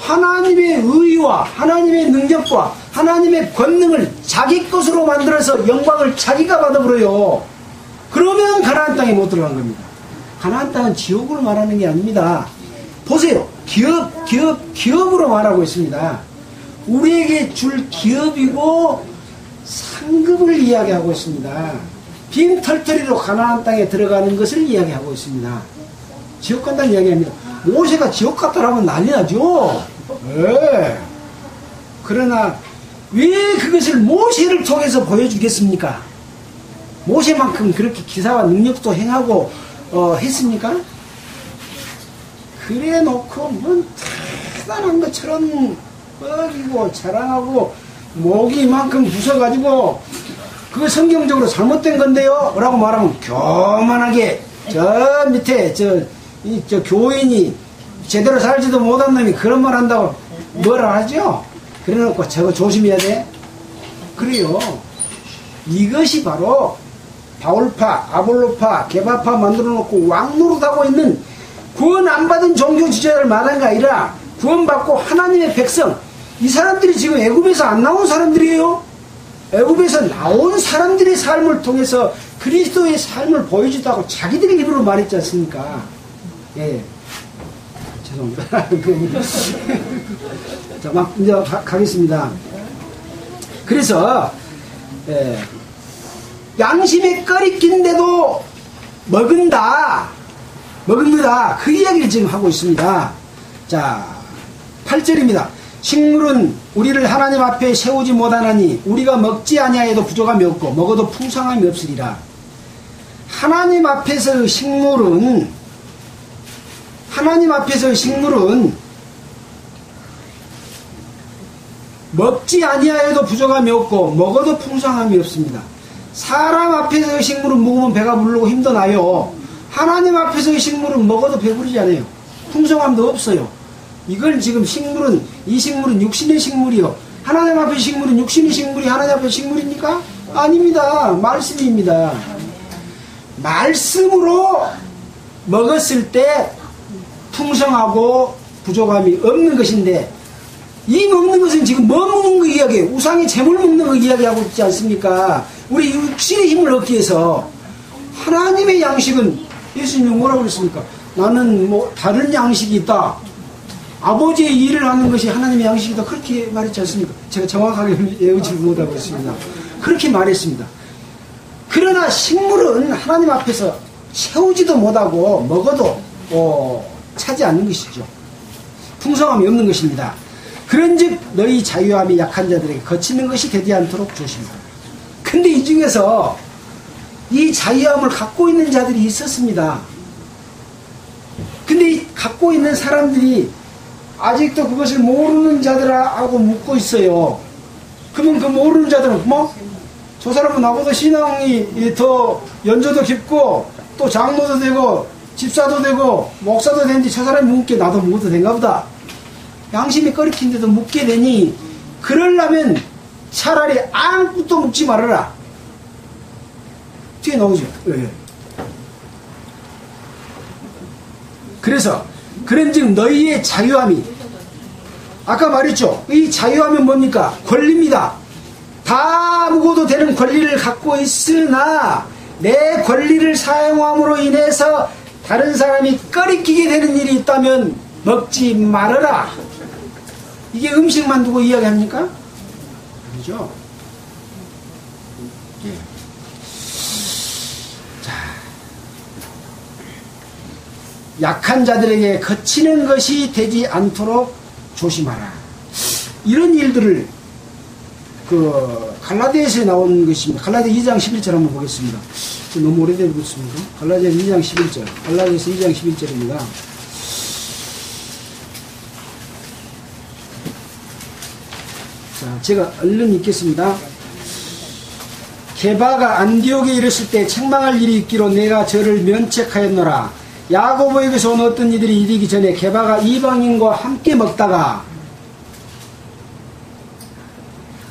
하나님의 의와 하나님의 능력과 하나님의 권능을 자기 것으로 만들어서 영광을 자기가 받아버려요. 그러면 가나안 땅에 못 들어간 겁니다. 가나안 땅은 지옥으로 말하는 게 아닙니다. 보세요. 기업으로 말하고 있습니다. 우리에게 줄 기업이고 상급을 이야기하고 있습니다. 빈 털터리로 가나안 땅에 들어가는 것을 이야기하고 있습니다. 지옥 간다는 이야기합니다. 모세가 지옥 갔다라면 난리 나죠. 네. 그러나 왜 그것을 모세를 통해서 보여주겠습니까? 모세만큼 그렇게 기사와 능력도 행하고 했습니까? 그래 놓고 뭔 대단한 것처럼 뻐기고 자랑하고 목이 이만큼 부숴가지고 그거 성경적으로 잘못된 건데요 라고 말하면 교만하게 저 밑에 저 교인이 제대로 살지도 못한 놈이 그런 말 한다고 뭐라 하죠? 그래 놓고 저거 조심해야 돼. 그래요. 이것이 바로 바울파, 아볼로파, 게바파 만들어 놓고 왕노릇하고 있는 구원 안 받은 종교 지도자를 말한 게 아니라 구원받고 하나님의 백성, 이 사람들이 지금 애굽에서 안 나온 사람들이에요. 애굽에서 나온 사람들의 삶을 통해서 그리스도의 삶을 보여주다고 자기들의 입으로 말했지 않습니까? 예. 죄송합니다. 자, 막 이제 가겠습니다. 그래서 양심에 꺼리낀데도 먹은다. 그 이야기를 지금 하고 있습니다. 자, 8절입니다. 식물은 우리를 하나님 앞에 세우지 못하나니 우리가 먹지 아니하여도 부족함이 없고 먹어도 풍성함이 없으리라. 하나님 앞에서의 식물은 먹지 아니하여도 부족함이 없고 먹어도 풍성함이 없습니다. 사람 앞에서의 식물은 먹으면 배가 부르고 힘도 나요. 하나님 앞에서의 식물은 먹어도 배부르지 않아요. 풍성함도 없어요. 이걸 지금 이 식물은 육신의 식물이요. 하나님 앞의 식물은 육신의 식물이 하나님 앞의 식물입니까? 아닙니다. 말씀입니다. 말씀으로 먹었을 때 풍성하고 부족함이 없는 것인데, 이 먹는 것은 지금 뭐 먹는 거 이야기예요? 우상의 재물 먹는 거 이야기하고 있지 않습니까? 우리 육신의 힘을 얻기 위해서. 하나님의 양식은 예수님이 뭐라고 그랬습니까? 나는 다른 양식이 있다. 아버지의 일을 하는 것이 하나님의 양식이다. 그렇게 말했지 않습니까? 제가 정확하게 외우지 못하고 있습니다. 그렇게 말했습니다. 그러나 식물은 하나님 앞에서 세우지도 못하고 먹어도 차지 않는 것이죠. 풍성함이 없는 것입니다. 그런즉 너희 자유함이 약한 자들에게 거치는 것이 되지 않도록 조심하라. 근데 이 중에서 이 자유함을 갖고 있는 자들이 있었습니다. 근데 이 갖고 있는 사람들이 아직도 그것을 모르는 자들하고 묻고 있어요. 그러면 그 모르는 자들은 저 사람은 나보다 신앙이 더 연조도 깊고 또 장로도 되고 집사도 되고 목사도 되는데 저 사람이 묻게 나도 묻어도 된가 보다. 양심이 꺼리킨데도 묻게 되니, 그러려면 차라리 아무것도 묻지 말아라. 뒤에 나오죠. 예. 그래서 그런즉 너희의 자유함이, 아까 말했죠. 이 자유함은 뭡니까? 권리입니다. 다 묵어도 되는 권리를 갖고 있으나 내 권리를 사용함으로 인해서 다른 사람이 꺼리끼게 되는 일이 있다면 먹지 말아라. 이게 음식만 두고 이야기합니까? 아니죠. 예. 자, 약한 자들에게 거치는 것이 되지 않도록 조심하라. 이런 일들을 갈라디아에서 나온 것입니다. 갈라디아 2장 11절 한번 보겠습니다. 너무 오래되었습니다. 갈라디아 2장 11절. 갈라디아에서 2장 11절입니다. 자, 제가 얼른 읽겠습니다. 게바가 안디옥에 이르렀을 때 책망할 일이 있기로 내가 저를 면책하였노라. 야고보에게서 온 어떤 이들이 이르기 전에 게바가 이방인과 함께 먹다가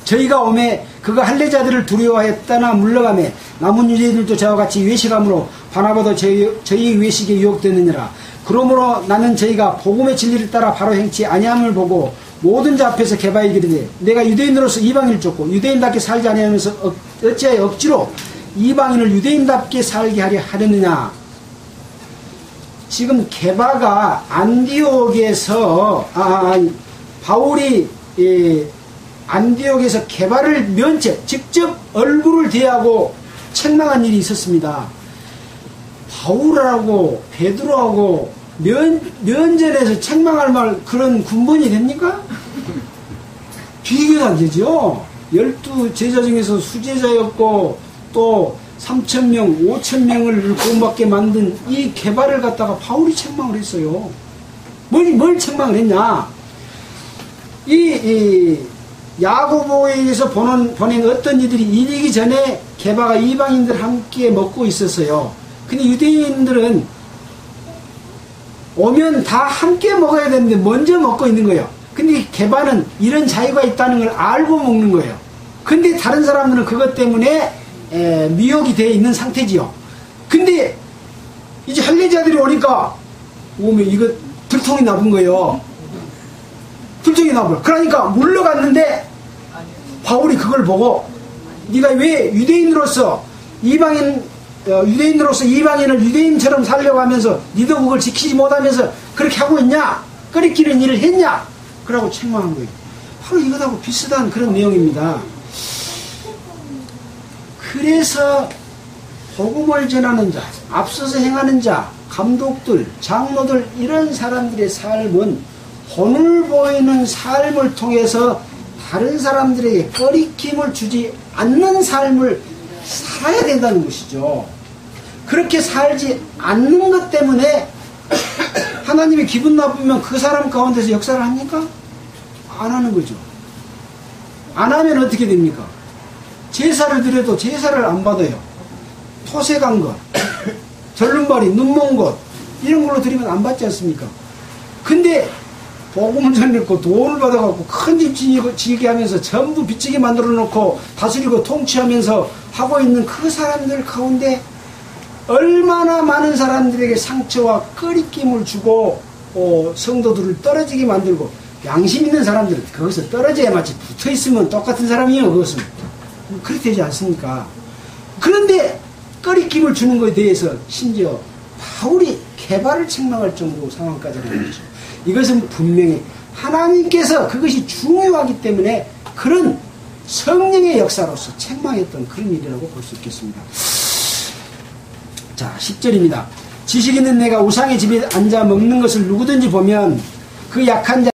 저희가 오매 그가 할례자들을 두려워하였다나 물러가매 남은 유대인들도 저와 같이 외식함으로 바나바도 저희 외식에 유혹되느니라. 그러므로 나는 저희가 복음의 진리를 따라 바로 행치 아니함을 보고 모든 자 앞에서 게바에게 이르되 내가 유대인으로서 이방인을 쫓고 유대인답게 살지 아니하면서 어찌하여 억지로 이방인을 유대인답게 살게 하려 하려느냐. 지금 게바가 안디옥에서 바울이 안디옥에서 게바를 직접 얼굴을 대하고 책망한 일이 있었습니다. 바울하고 베드로하고 면전에서 책망할 말 그런 군번이 됩니까? 비교가 안 되죠. 12 제자 중에서 수제자였고 또 3,000명, 5,000명을 구원받게 만든 이 게바를 갖다가 바울이 책망을 했어요. 뭘 책망을 했냐? 이 야고보에게서 보낸 어떤 이들이 이르기 전에 게바가 이방인들 함께 먹고 있었어요. 근데 유대인들은 오면 다 함께 먹어야 되는데 먼저 먹고 있는 거예요. 근데 게바는 이런 자유가 있다는 걸 알고 먹는 거예요. 근데 다른 사람들은 그것 때문에 미혹이 되어 있는 상태지요. 근데 이제 할례자들이 오니까 오면 이거 들통이 나쁜 거예요. 들통이 나버려. 그러니까 물러갔는데 바울이 그걸 보고 네가 왜 유대인으로서 이방인을 유대인처럼 살려고 하면서 니도 그걸 지키지 못하면서 그렇게 하고 있냐? 꺼리끼는 일을 했냐? 그러고 책망한 거예요. 바로 이것하고 비슷한 그런 내용입니다. 그래서 복음을 전하는 자, 앞서서 행하는 자, 감독들, 장로들 이런 사람들의 삶은 본을 보이는 삶을 통해서 다른 사람들에게 꺼리낌을 주지 않는 삶을 살아야 된다는 것이죠. 그렇게 살지 않는 것 때문에 하나님이 기분 나쁘면 그 사람 가운데서 역사를 합니까? 안 하는 거죠. 안 하면 어떻게 됩니까? 제사를 드려도 제사를 안 받아요. 토색한 것, 절름발이, 눈먼 것 이런 걸로 드리면 안 받지 않습니까? 근데 복음을 전했고 돈을 받아갖고 큰 집 지게 하면서 전부 빚지게 만들어 놓고 다스리고 통치하면서 하고 있는 그 사람들 가운데 얼마나 많은 사람들에게 상처와 꺼리낌을 주고 성도들을 떨어지게 만들고 양심 있는 사람들은 거기서 떨어져야 마치 붙어있으면 똑같은 사람이에요. 그것은 그렇게 되지 않습니까? 그런데 꺼리낌을 주는 것에 대해서 심지어 바울이 개발을 책망할 정도 상황까지 하는 거죠. 이것은 분명히 하나님께서 그것이 중요하기 때문에 그런 성령의 역사로서 책망했던 그런 일이라고 볼 수 있겠습니다. 자, 10절입니다. 지식 있는 내가 우상의 집에 앉아 먹는 것을 누구든지 보면 그 약한 자